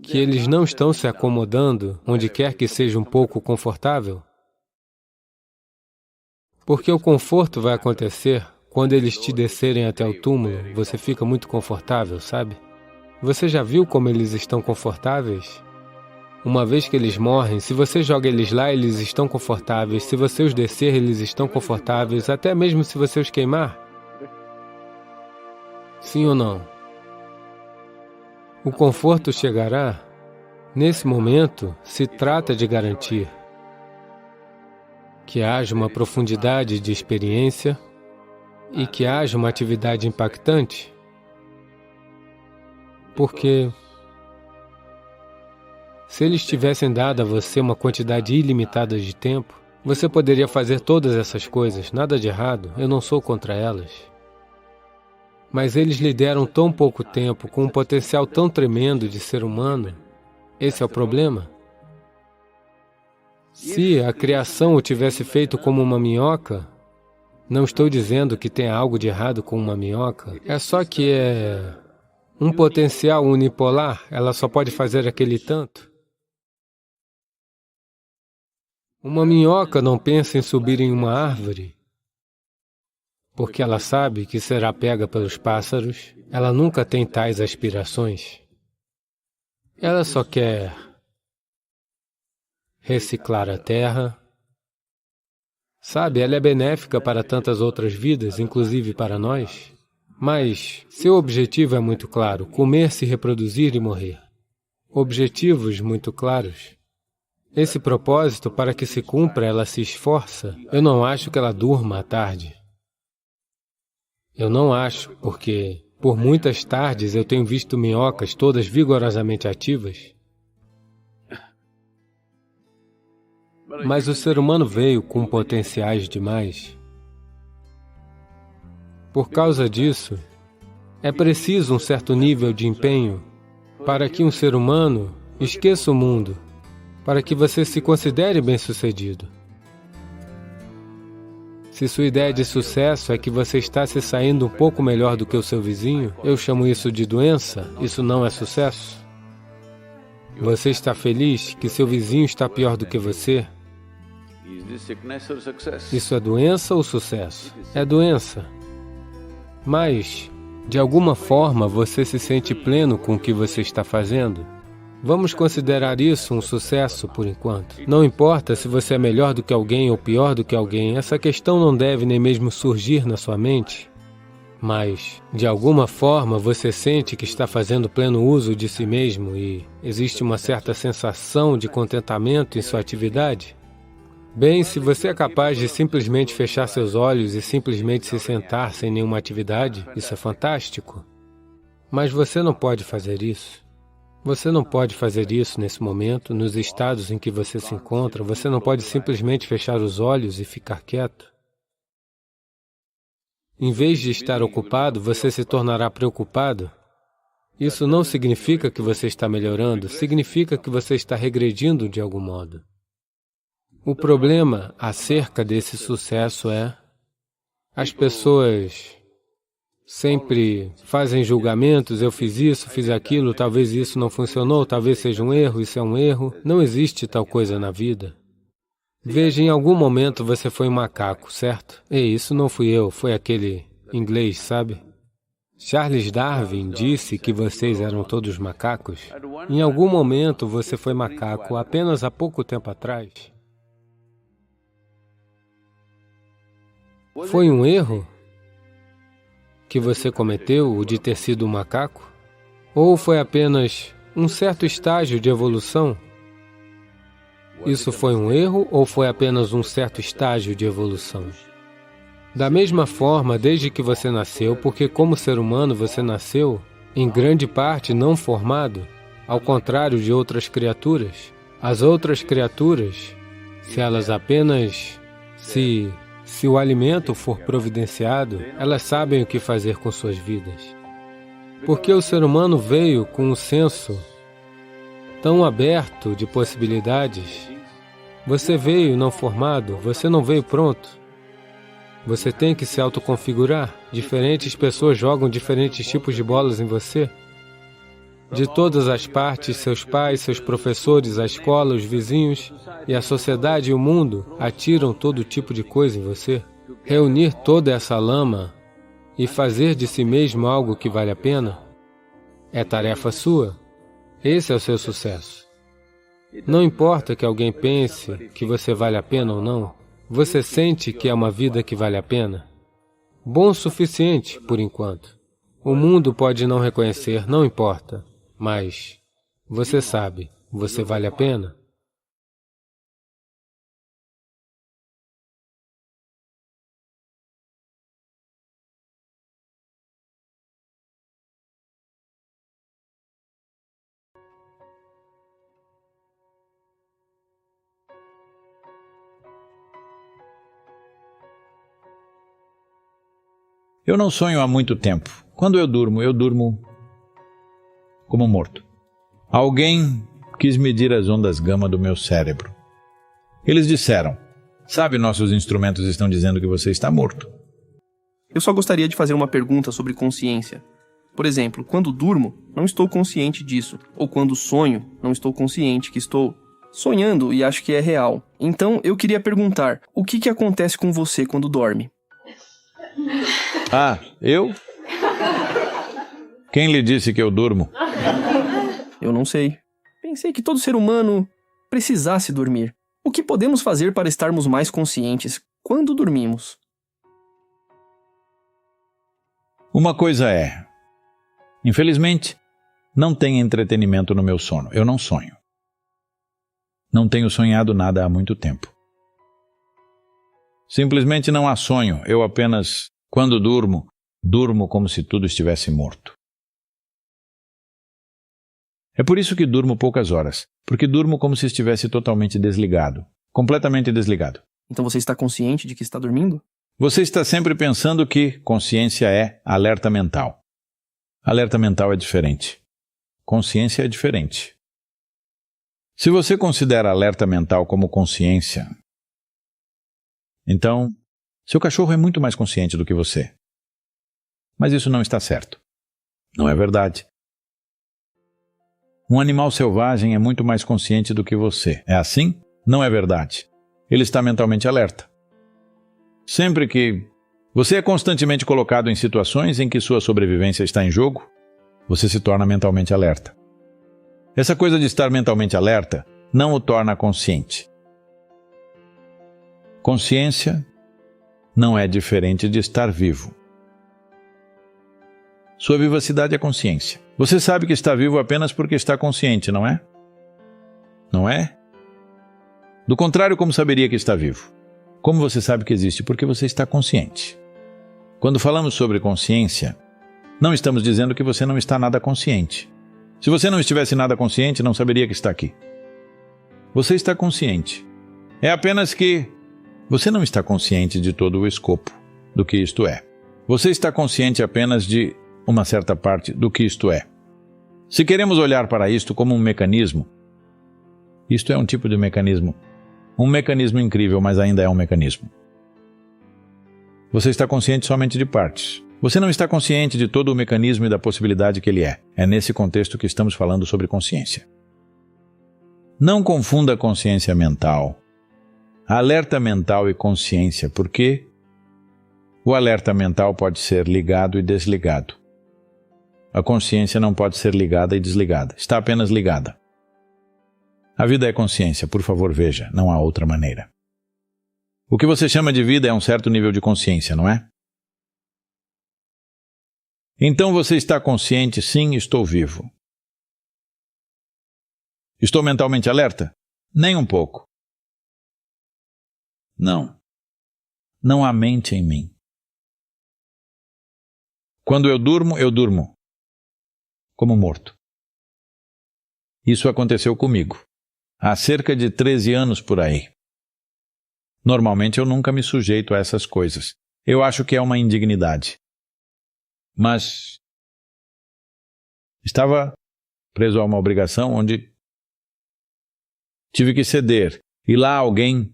que eles não estão se acomodando onde quer que seja um pouco confortável, porque o conforto vai acontecer quando eles te descerem até o túmulo. Você fica muito confortável, sabe? Você já viu como eles estão confortáveis? Uma vez que eles morrem, se você joga eles lá, eles estão confortáveis. Se você os descer, eles estão confortáveis, até mesmo se você os queimar. Sim ou não? O conforto chegará. Nesse momento, se trata de garantir que haja uma profundidade de experiência e que haja uma atividade impactante, porque se eles tivessem dado a você uma quantidade ilimitada de tempo, você poderia fazer todas essas coisas, nada de errado, eu não sou contra elas. Mas eles lhe deram tão pouco tempo, com um potencial tão tremendo de ser humano. Esse é o problema. Se a criação o tivesse feito como uma minhoca, não estou dizendo que tem algo de errado com uma minhoca, é só que é um potencial unipolar, ela só pode fazer aquele tanto. Uma minhoca não pensa em subir em uma árvore, porque ela sabe que será pega pelos pássaros. Ela nunca tem tais aspirações. Ela só quer reciclar a terra. Sabe, ela é benéfica para tantas outras vidas, inclusive para nós. Mas seu objetivo é muito claro: comer, se reproduzir e morrer. Objetivos muito claros. Esse propósito, para que se cumpra, ela se esforça. Eu não acho que ela durma à tarde. Eu não acho, porque por muitas tardes eu tenho visto minhocas todas vigorosamente ativas. Mas o ser humano veio com potenciais demais. Por causa disso, é preciso um certo nível de empenho para que um ser humano esqueça o mundo, para que você se considere bem-sucedido. Se sua ideia de sucesso é que você está se saindo um pouco melhor do que o seu vizinho, eu chamo isso de doença, isso não é sucesso. Você está feliz que seu vizinho está pior do que você? Isso é doença ou sucesso? É doença. Mas, de alguma forma, você se sente pleno com o que você está fazendo? Vamos considerar isso um sucesso por enquanto. Não importa se você é melhor do que alguém ou pior do que alguém, essa questão não deve nem mesmo surgir na sua mente. Mas, de alguma forma, você sente que está fazendo pleno uso de si mesmo e existe uma certa sensação de contentamento em sua atividade? Bem, se você é capaz de simplesmente fechar seus olhos e simplesmente se sentar sem nenhuma atividade, isso é fantástico. Mas você não pode fazer isso. Você não pode fazer isso nesse momento, nos estados em que você se encontra. Você não pode simplesmente fechar os olhos e ficar quieto. Em vez de estar ocupado, você se tornará preocupado. Isso não significa que você está melhorando, significa que você está regredindo de algum modo. O problema acerca desse sucesso é as pessoas sempre fazem julgamentos, eu fiz isso, fiz aquilo, talvez isso não funcionou, talvez seja um erro, isso é um erro. Não existe tal coisa na vida. Veja, em algum momento você foi um macaco, certo? Ei, isso não fui eu, foi aquele inglês, sabe? Charles Darwin disse que vocês eram todos macacos. Em algum momento você foi macaco, apenas há pouco tempo atrás. Foi um erro que você cometeu, o de ter sido um macaco? Ou foi apenas um certo estágio de evolução? Isso foi um erro ou foi apenas um certo estágio de evolução? Da mesma forma, desde que você nasceu, porque como ser humano você nasceu, em grande parte não formado, ao contrário de outras criaturas. As outras criaturas, se elas apenas se o alimento for providenciado, elas sabem o que fazer com suas vidas. Porque o ser humano veio com um senso tão aberto de possibilidades. Você veio não formado, você não veio pronto. Você tem que se autoconfigurar. Diferentes pessoas jogam diferentes tipos de bolas em você. De todas as partes, seus pais, seus professores, a escola, os vizinhos e a sociedade e o mundo atiram todo tipo de coisa em você. Reunir toda essa lama e fazer de si mesmo algo que vale a pena é tarefa sua. Esse é o seu sucesso. Não importa que alguém pense que você vale a pena ou não, você sente que é uma vida que vale a pena? Bom o suficiente, por enquanto. O mundo pode não reconhecer, não importa. Mas você sabe, você vale a pena? Eu não sonho há muito tempo. Quando eu durmo como morto. Alguém quis medir as ondas gama do meu cérebro. Eles disseram, sabe, nossos instrumentos estão dizendo que você está morto. Eu só gostaria de fazer uma pergunta sobre consciência. Por exemplo, quando durmo, não estou consciente disso. Ou quando sonho, não estou consciente que estou sonhando e acho que é real. Então, eu queria perguntar, o que acontece com você quando dorme? Ah, eu? Quem lhe disse que eu durmo? Eu não sei. Pensei que todo ser humano precisasse dormir. O que podemos fazer para estarmos mais conscientes quando dormimos? Uma coisa é, infelizmente, não tem entretenimento no meu sono. Eu não sonho. Não tenho sonhado nada há muito tempo. Simplesmente não há sonho. Eu apenas, quando durmo como se tudo estivesse morto. É por isso que durmo poucas horas, porque durmo como se estivesse totalmente desligado, completamente desligado. Então você está consciente de que está dormindo? Você está sempre pensando que consciência é alerta mental. Alerta mental é diferente. Consciência é diferente. Se você considera alerta mental como consciência, então seu cachorro é muito mais consciente do que você. Mas isso não está certo. Não é verdade. Um animal selvagem é muito mais consciente do que você. É assim? Não é verdade. Ele está mentalmente alerta. Sempre que você é constantemente colocado em situações em que sua sobrevivência está em jogo, você se torna mentalmente alerta. Essa coisa de estar mentalmente alerta não o torna consciente. Consciência não é diferente de estar vivo. Sua vivacidade é consciência. Você sabe que está vivo apenas porque está consciente, não é? Não é? Do contrário, como saberia que está vivo? Como você sabe que existe? Porque você está consciente. Quando falamos sobre consciência, não estamos dizendo que você não está nada consciente. Se você não estivesse nada consciente, não saberia que está aqui. Você está consciente. É apenas que você não está consciente de todo o escopo do que isto é. Você está consciente apenas de uma certa parte do que isto é. Se queremos olhar para isto como um mecanismo, isto é um tipo de mecanismo. Um mecanismo incrível, mas ainda é um mecanismo. Você está consciente somente de partes. Você não está consciente de todo o mecanismo e da possibilidade que ele é. É nesse contexto que estamos falando sobre consciência. Não confunda consciência mental, alerta mental e consciência, porque o alerta mental pode ser ligado e desligado. A consciência não pode ser ligada e desligada, está apenas ligada. A vida é consciência, por favor, veja, não há outra maneira. O que você chama de vida é um certo nível de consciência, não é? Então você está consciente, sim, estou vivo. Estou mentalmente alerta? Nem um pouco. Não. Não há mente em mim. Quando eu durmo como morto. Isso aconteceu comigo. Há cerca de 13 anos por aí. Normalmente eu nunca me sujeito a essas coisas. Eu acho que é uma indignidade. Mas estava preso a uma obrigação onde tive que ceder. E lá alguém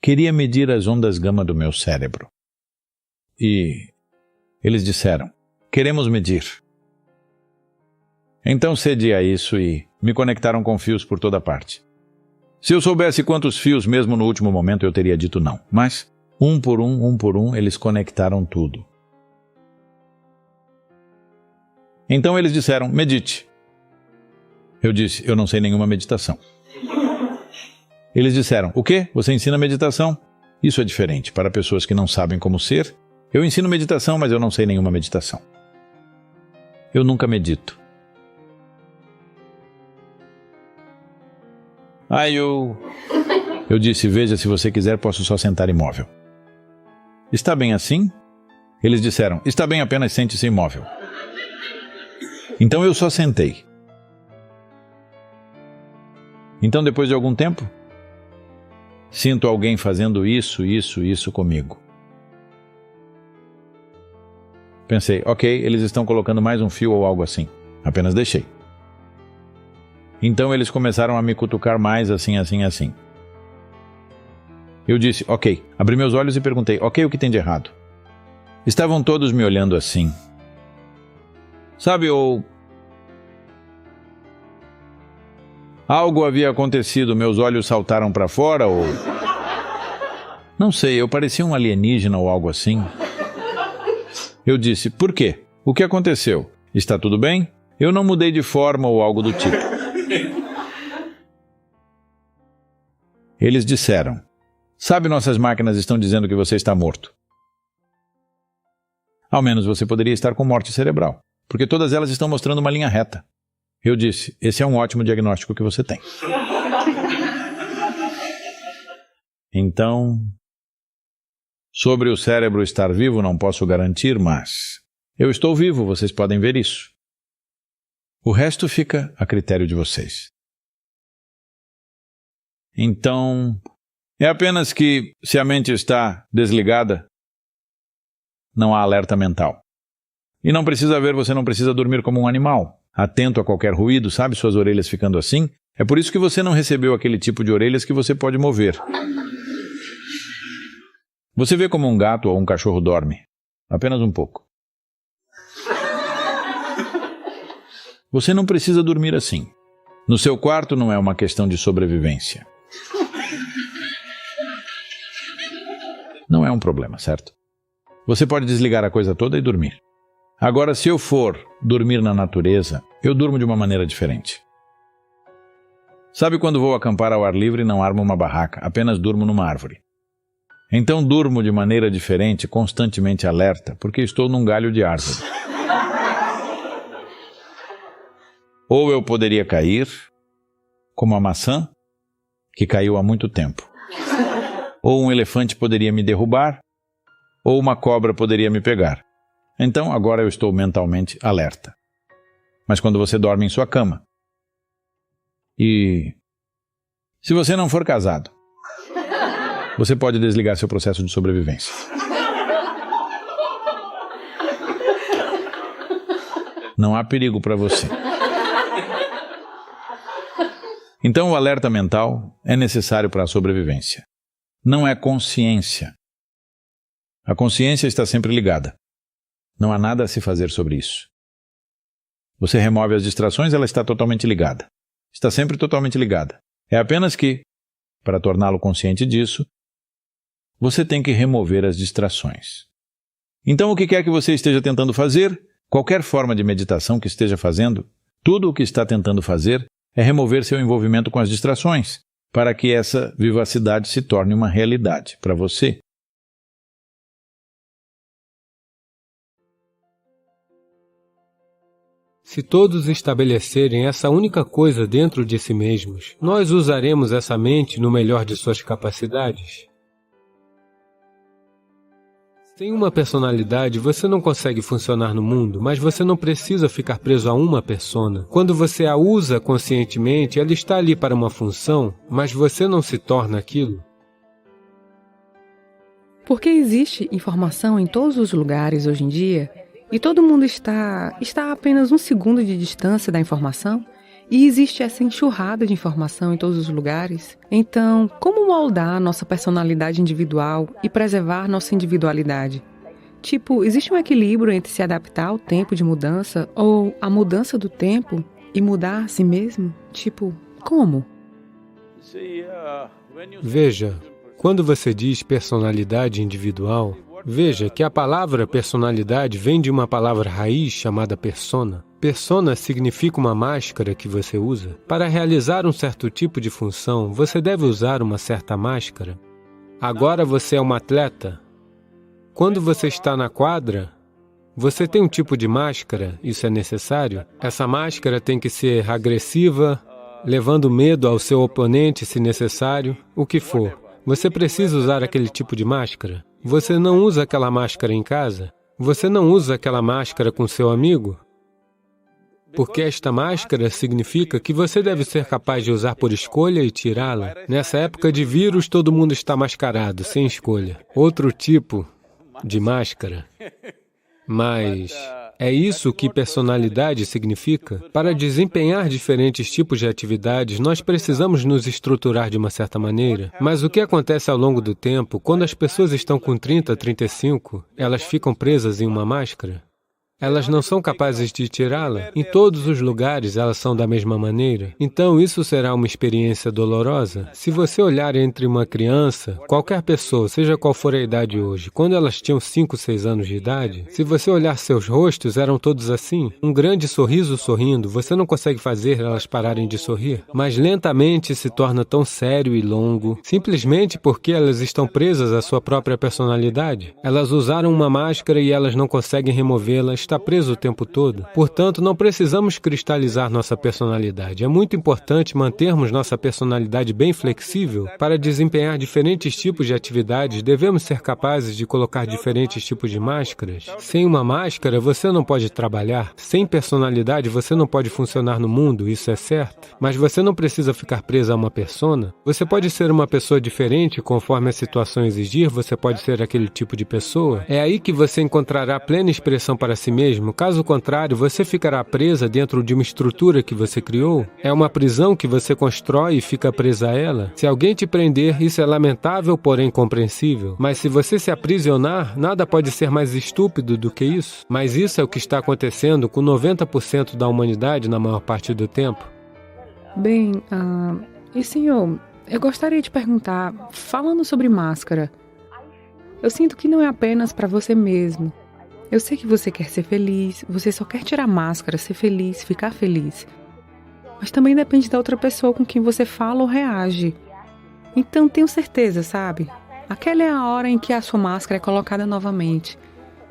queria medir as ondas gama do meu cérebro. E eles disseram, queremos medir. Então cedi a isso e me conectaram com fios por toda parte. Se eu soubesse quantos fios, mesmo no último momento, eu teria dito não. Mas, um por um, eles conectaram tudo. Então eles disseram, medite. Eu disse, eu não sei nenhuma meditação. Eles disseram, o quê? Você ensina meditação? Isso é diferente. Para pessoas que não sabem como ser, eu ensino meditação, mas eu não sei nenhuma meditação. Eu nunca medito. Aí eu disse, veja, se você quiser, posso só sentar imóvel. Está bem assim? Eles disseram, está bem, apenas sente-se imóvel. Então eu só sentei. Então, depois de algum tempo, sinto alguém fazendo isso comigo. Pensei, ok, eles estão colocando mais um fio ou algo assim. Apenas deixei. Então eles começaram a me cutucar mais assim. Eu disse, ok. Abri meus olhos e perguntei, ok, o que tem de errado? Estavam todos me olhando assim. Sabe, algo havia acontecido, meus olhos saltaram para fora ou... Não sei, eu parecia um alienígena ou algo assim. Eu disse, por quê? O que aconteceu? Está tudo bem? Eu não mudei de forma ou algo do tipo. Eles disseram, sabe, nossas máquinas estão dizendo que você está morto. Ao menos você poderia estar com morte cerebral, porque todas elas estão mostrando uma linha reta. Eu disse, esse é um ótimo diagnóstico que você tem. Então, sobre o cérebro estar vivo não posso garantir, mas eu estou vivo, vocês podem ver isso. O resto fica a critério de vocês. Então, é apenas que, se a mente está desligada, não há alerta mental. E não precisa ver, você não precisa dormir como um animal, atento a qualquer ruído, sabe, suas orelhas ficando assim. É por isso que você não recebeu aquele tipo de orelhas que você pode mover. Você vê como um gato ou um cachorro dorme, apenas um pouco. Você não precisa dormir assim. No seu quarto não é uma questão de sobrevivência. Não é um problema, certo? Você pode desligar a coisa toda e dormir. Agora, se eu for dormir na natureza, eu durmo de uma maneira diferente. Sabe quando vou acampar ao ar livre e não armo uma barraca, apenas durmo numa árvore? Então durmo de maneira diferente, constantemente alerta, porque estou num galho de árvore. Ou eu poderia cair, como a maçã, que caiu há muito tempo. Ou um elefante poderia me derrubar, ou uma cobra poderia me pegar. Então agora eu estou mentalmente alerta. Mas quando você dorme em sua cama, e se você não for casado, você pode desligar seu processo de sobrevivência. Não há perigo para você. Então o alerta mental é necessário para a sobrevivência. Não é consciência. A consciência está sempre ligada. Não há nada a se fazer sobre isso. Você remove as distrações, ela está totalmente ligada. Está sempre totalmente ligada. É apenas que, para torná-lo consciente disso, você tem que remover as distrações. Então, o que quer que você esteja tentando fazer, qualquer forma de meditação que esteja fazendo, tudo o que está tentando fazer é remover seu envolvimento com as distrações, para que essa vivacidade se torne uma realidade para você. Se todos estabelecerem essa única coisa dentro de si mesmos, nós usaremos essa mente no melhor de suas capacidades. Sem uma personalidade, você não consegue funcionar no mundo, mas você não precisa ficar preso a uma persona. Quando você a usa conscientemente, ela está ali para uma função, mas você não se torna aquilo. Porque existe informação em todos os lugares hoje em dia, e todo mundo está a apenas 1 segundo de distância da informação, e existe essa enxurrada de informação em todos os lugares. Então, como moldar nossa personalidade individual e preservar nossa individualidade? Tipo, existe um equilíbrio entre se adaptar ao tempo de mudança ou a mudança do tempo e mudar a si mesmo? Tipo, como? Veja, quando você diz personalidade individual, veja que a palavra personalidade vem de uma palavra raiz chamada persona. Persona significa uma máscara que você usa. Para realizar um certo tipo de função, você deve usar uma certa máscara. Agora você é um atleta. Quando você está na quadra, você tem um tipo de máscara, isso é necessário. Essa máscara tem que ser agressiva, levando medo ao seu oponente se necessário, o que for. Você precisa usar aquele tipo de máscara. Você não usa aquela máscara em casa? Você não usa aquela máscara com seu amigo? Porque esta máscara significa que você deve ser capaz de usar por escolha e tirá-la. Nessa época de vírus, todo mundo está mascarado, sem escolha. Outro tipo de máscara. Mas é isso que personalidade significa? Para desempenhar diferentes tipos de atividades, nós precisamos nos estruturar de uma certa maneira. Mas o que acontece ao longo do tempo, quando as pessoas estão com 30, 35, elas ficam presas em uma máscara? Elas não são capazes de tirá-la. Em todos os lugares elas são da mesma maneira. Então isso será uma experiência dolorosa. Se você olhar entre uma criança, qualquer pessoa, seja qual for a idade hoje, quando elas tinham 5, 6 anos de idade, se você olhar seus rostos, eram todos assim. Um grande sorriso sorrindo, você não consegue fazer elas pararem de sorrir. Mas lentamente se torna tão sério e longo, simplesmente porque elas estão presas à sua própria personalidade. Elas usaram uma máscara e elas não conseguem removê-la. Está preso o tempo todo. Portanto, não precisamos cristalizar nossa personalidade. É muito importante mantermos nossa personalidade bem flexível. Para desempenhar diferentes tipos de atividades, devemos ser capazes de colocar diferentes tipos de máscaras. Sem uma máscara, você não pode trabalhar. Sem personalidade, você não pode funcionar no mundo, isso é certo. Mas você não precisa ficar preso a uma persona. Você pode ser uma pessoa diferente conforme a situação exigir, você pode ser aquele tipo de pessoa. É aí que você encontrará plena expressão para si mesmo. Caso contrário, você ficará presa dentro de uma estrutura que você criou. É uma prisão que você constrói e fica presa a ela. Se alguém te prender, isso é lamentável, porém compreensível. Mas se você se aprisionar, nada pode ser mais estúpido do que isso. Mas isso é o que está acontecendo com 90% da humanidade na maior parte do tempo. Bem, e senhor, eu gostaria de perguntar, falando sobre máscara, eu sinto que não é apenas para você mesmo. Eu sei que você quer ser feliz, você só quer tirar a máscara, ser feliz, ficar feliz. Mas também depende da outra pessoa com quem você fala ou reage. Então tenho certeza, sabe? Aquela é a hora em que a sua máscara é colocada novamente.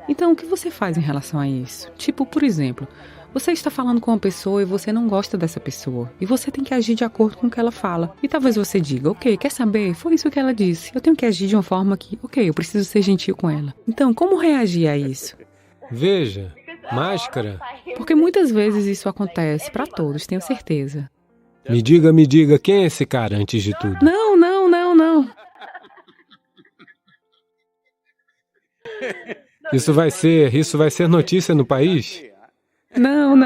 Então o que você faz em relação a isso? Tipo, por exemplo, você está falando com uma pessoa e você não gosta dessa pessoa. E você tem que agir de acordo com o que ela fala. E talvez você diga, ok, quer saber? Foi isso que ela disse. Eu tenho que agir de uma forma que, ok, eu preciso ser gentil com ela. Então, como reagir a isso? Veja, máscara. Porque muitas vezes isso acontece para todos, tenho certeza. Me diga, quem é esse cara antes de tudo? Não. Isso vai ser notícia no país? Não.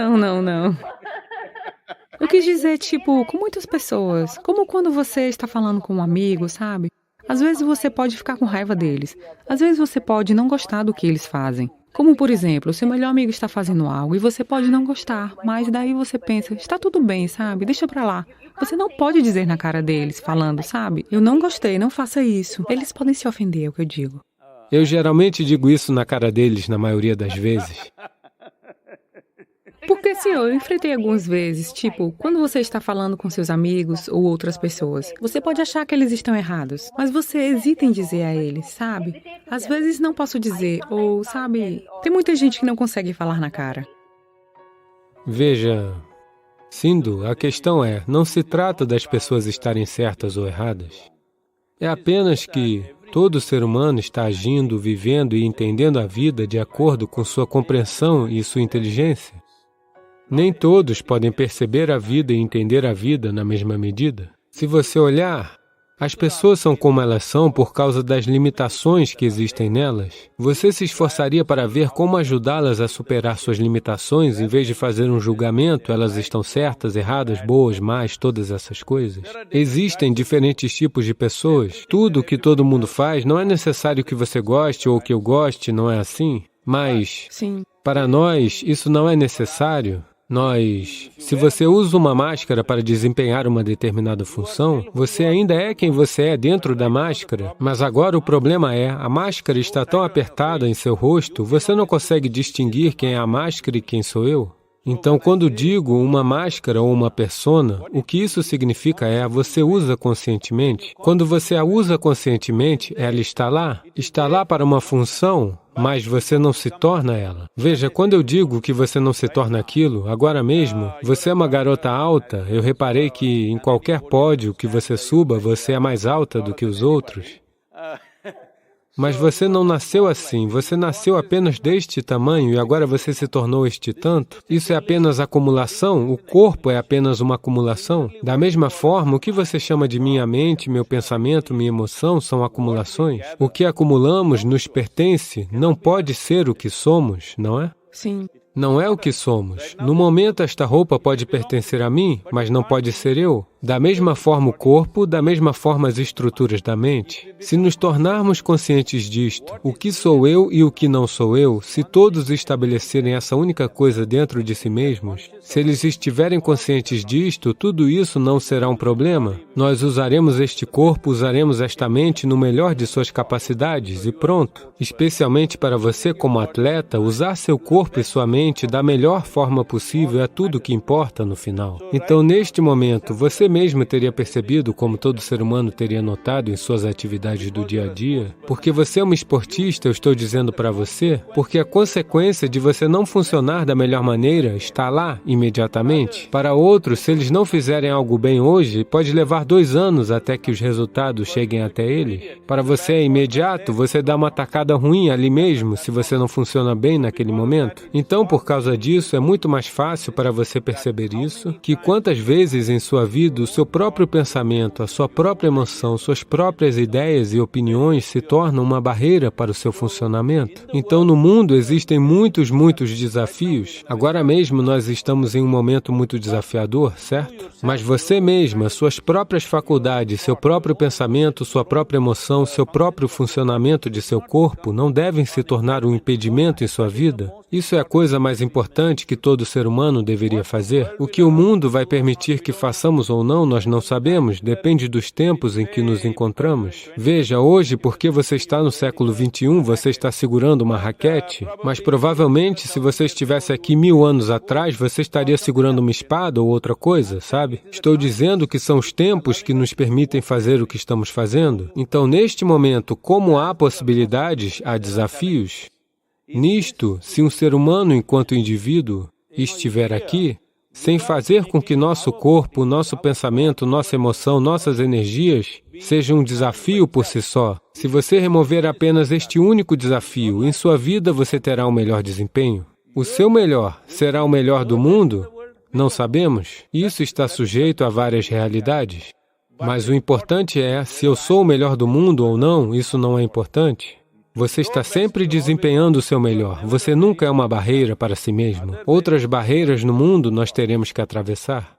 Eu quis dizer, tipo, com muitas pessoas, como quando você está falando com um amigo, sabe? Às vezes você pode ficar com raiva deles. Às vezes você pode não gostar do que eles fazem. Como, por exemplo, seu melhor amigo está fazendo algo e você pode não gostar, mas daí você pensa, está tudo bem, sabe? Deixa pra lá. Você não pode dizer na cara deles, falando, sabe? Eu não gostei, não faça isso. Eles podem se ofender, é o que eu digo. Eu geralmente digo isso na cara deles, na maioria das vezes. Porque, senhor, eu enfrentei algumas vezes, tipo, quando você está falando com seus amigos ou outras pessoas, você pode achar que eles estão errados, mas você hesita em dizer a eles, sabe? Às vezes não posso dizer, ou, sabe, tem muita gente que não consegue falar na cara. Veja, Sindhu, a questão é, não se trata das pessoas estarem certas ou erradas. É apenas que todo ser humano está agindo, vivendo e entendendo a vida de acordo com sua compreensão e sua inteligência. Nem todos podem perceber a vida e entender a vida na mesma medida. Se você olhar, as pessoas são como elas são por causa das limitações que existem nelas. Você se esforçaria para ver como ajudá-las a superar suas limitações, em vez de fazer um julgamento, elas estão certas, erradas, boas, más, todas essas coisas? Existem diferentes tipos de pessoas. Tudo o que todo mundo faz não é necessário que você goste ou que eu goste, não é assim? Mas, Sim. Para nós, isso não é necessário. Se você usa uma máscara para desempenhar uma determinada função, você ainda é quem você é dentro da máscara. Mas agora o problema é, a máscara está tão apertada em seu rosto, você não consegue distinguir quem é a máscara e quem sou eu. Então, quando digo uma máscara ou uma persona, o que isso significa é, você usa conscientemente. Quando você a usa conscientemente, ela está lá para uma função, mas você não se torna ela. Veja, quando eu digo que você não se torna aquilo, agora mesmo, você é uma garota alta, eu reparei que em qualquer pódio que você suba, você é mais alta do que os outros. Mas você não nasceu assim, você nasceu apenas deste tamanho e agora você se tornou este tanto. Isso é apenas acumulação, o corpo é apenas uma acumulação. Da mesma forma, o que você chama de minha mente, meu pensamento, minha emoção são acumulações. O que acumulamos nos pertence, não pode ser o que somos, não é? Sim. Não é o que somos. No momento, esta roupa pode pertencer a mim, mas não pode ser eu. Da mesma forma o corpo, da mesma forma as estruturas da mente. Se nos tornarmos conscientes disto, o que sou eu e o que não sou eu, se todos estabelecerem essa única coisa dentro de si mesmos, se eles estiverem conscientes disto, tudo isso não será um problema. Nós usaremos este corpo, usaremos esta mente no melhor de suas capacidades e pronto. Especialmente para você como atleta, usar seu corpo e sua mente da melhor forma possível é tudo o que importa no final. Então, neste momento, você mesmo teria percebido, como todo ser humano teria notado em suas atividades do dia a dia, porque você é uma esportista, eu estou dizendo para você, porque a consequência de você não funcionar da melhor maneira está lá imediatamente. Para outros, se eles não fizerem algo bem hoje, pode levar 2 anos até que os resultados cheguem até eles. Para você é imediato, você dá uma tacada ruim ali mesmo, se você não funciona bem naquele momento. Então, por causa disso, é muito mais fácil para você perceber isso, que quantas vezes em sua vida o seu próprio pensamento, a sua própria emoção, suas próprias ideias e opiniões se tornam uma barreira para o seu funcionamento. Então, no mundo existem muitos desafios. Agora mesmo nós estamos em um momento muito desafiador, certo? Mas você mesma, suas próprias faculdades, seu próprio pensamento, sua própria emoção, seu próprio funcionamento de seu corpo não devem se tornar um impedimento em sua vida? Isso é a coisa mais importante que todo ser humano deveria fazer. O que o mundo vai permitir que façamos ou não, nós não sabemos, depende dos tempos em que nos encontramos. Veja, hoje, porque você está no século XXI, você está segurando uma raquete, mas provavelmente, se você estivesse aqui 1000 anos atrás, você estaria segurando uma espada ou outra coisa, sabe? Estou dizendo que são os tempos que nos permitem fazer o que estamos fazendo. Então, neste momento, como há possibilidades, há desafios. Nisto, se um ser humano, enquanto indivíduo, estiver aqui, sem fazer com que nosso corpo, nosso pensamento, nossa emoção, nossas energias sejam um desafio por si só, se você remover apenas este único desafio, em sua vida você terá um melhor desempenho. O seu melhor será o melhor do mundo? Não sabemos. Isso está sujeito a várias realidades. Mas o importante é, se eu sou o melhor do mundo ou não, isso não é importante. Você está sempre desempenhando o seu melhor. Você nunca é uma barreira para si mesmo. Outras barreiras no mundo nós teremos que atravessar.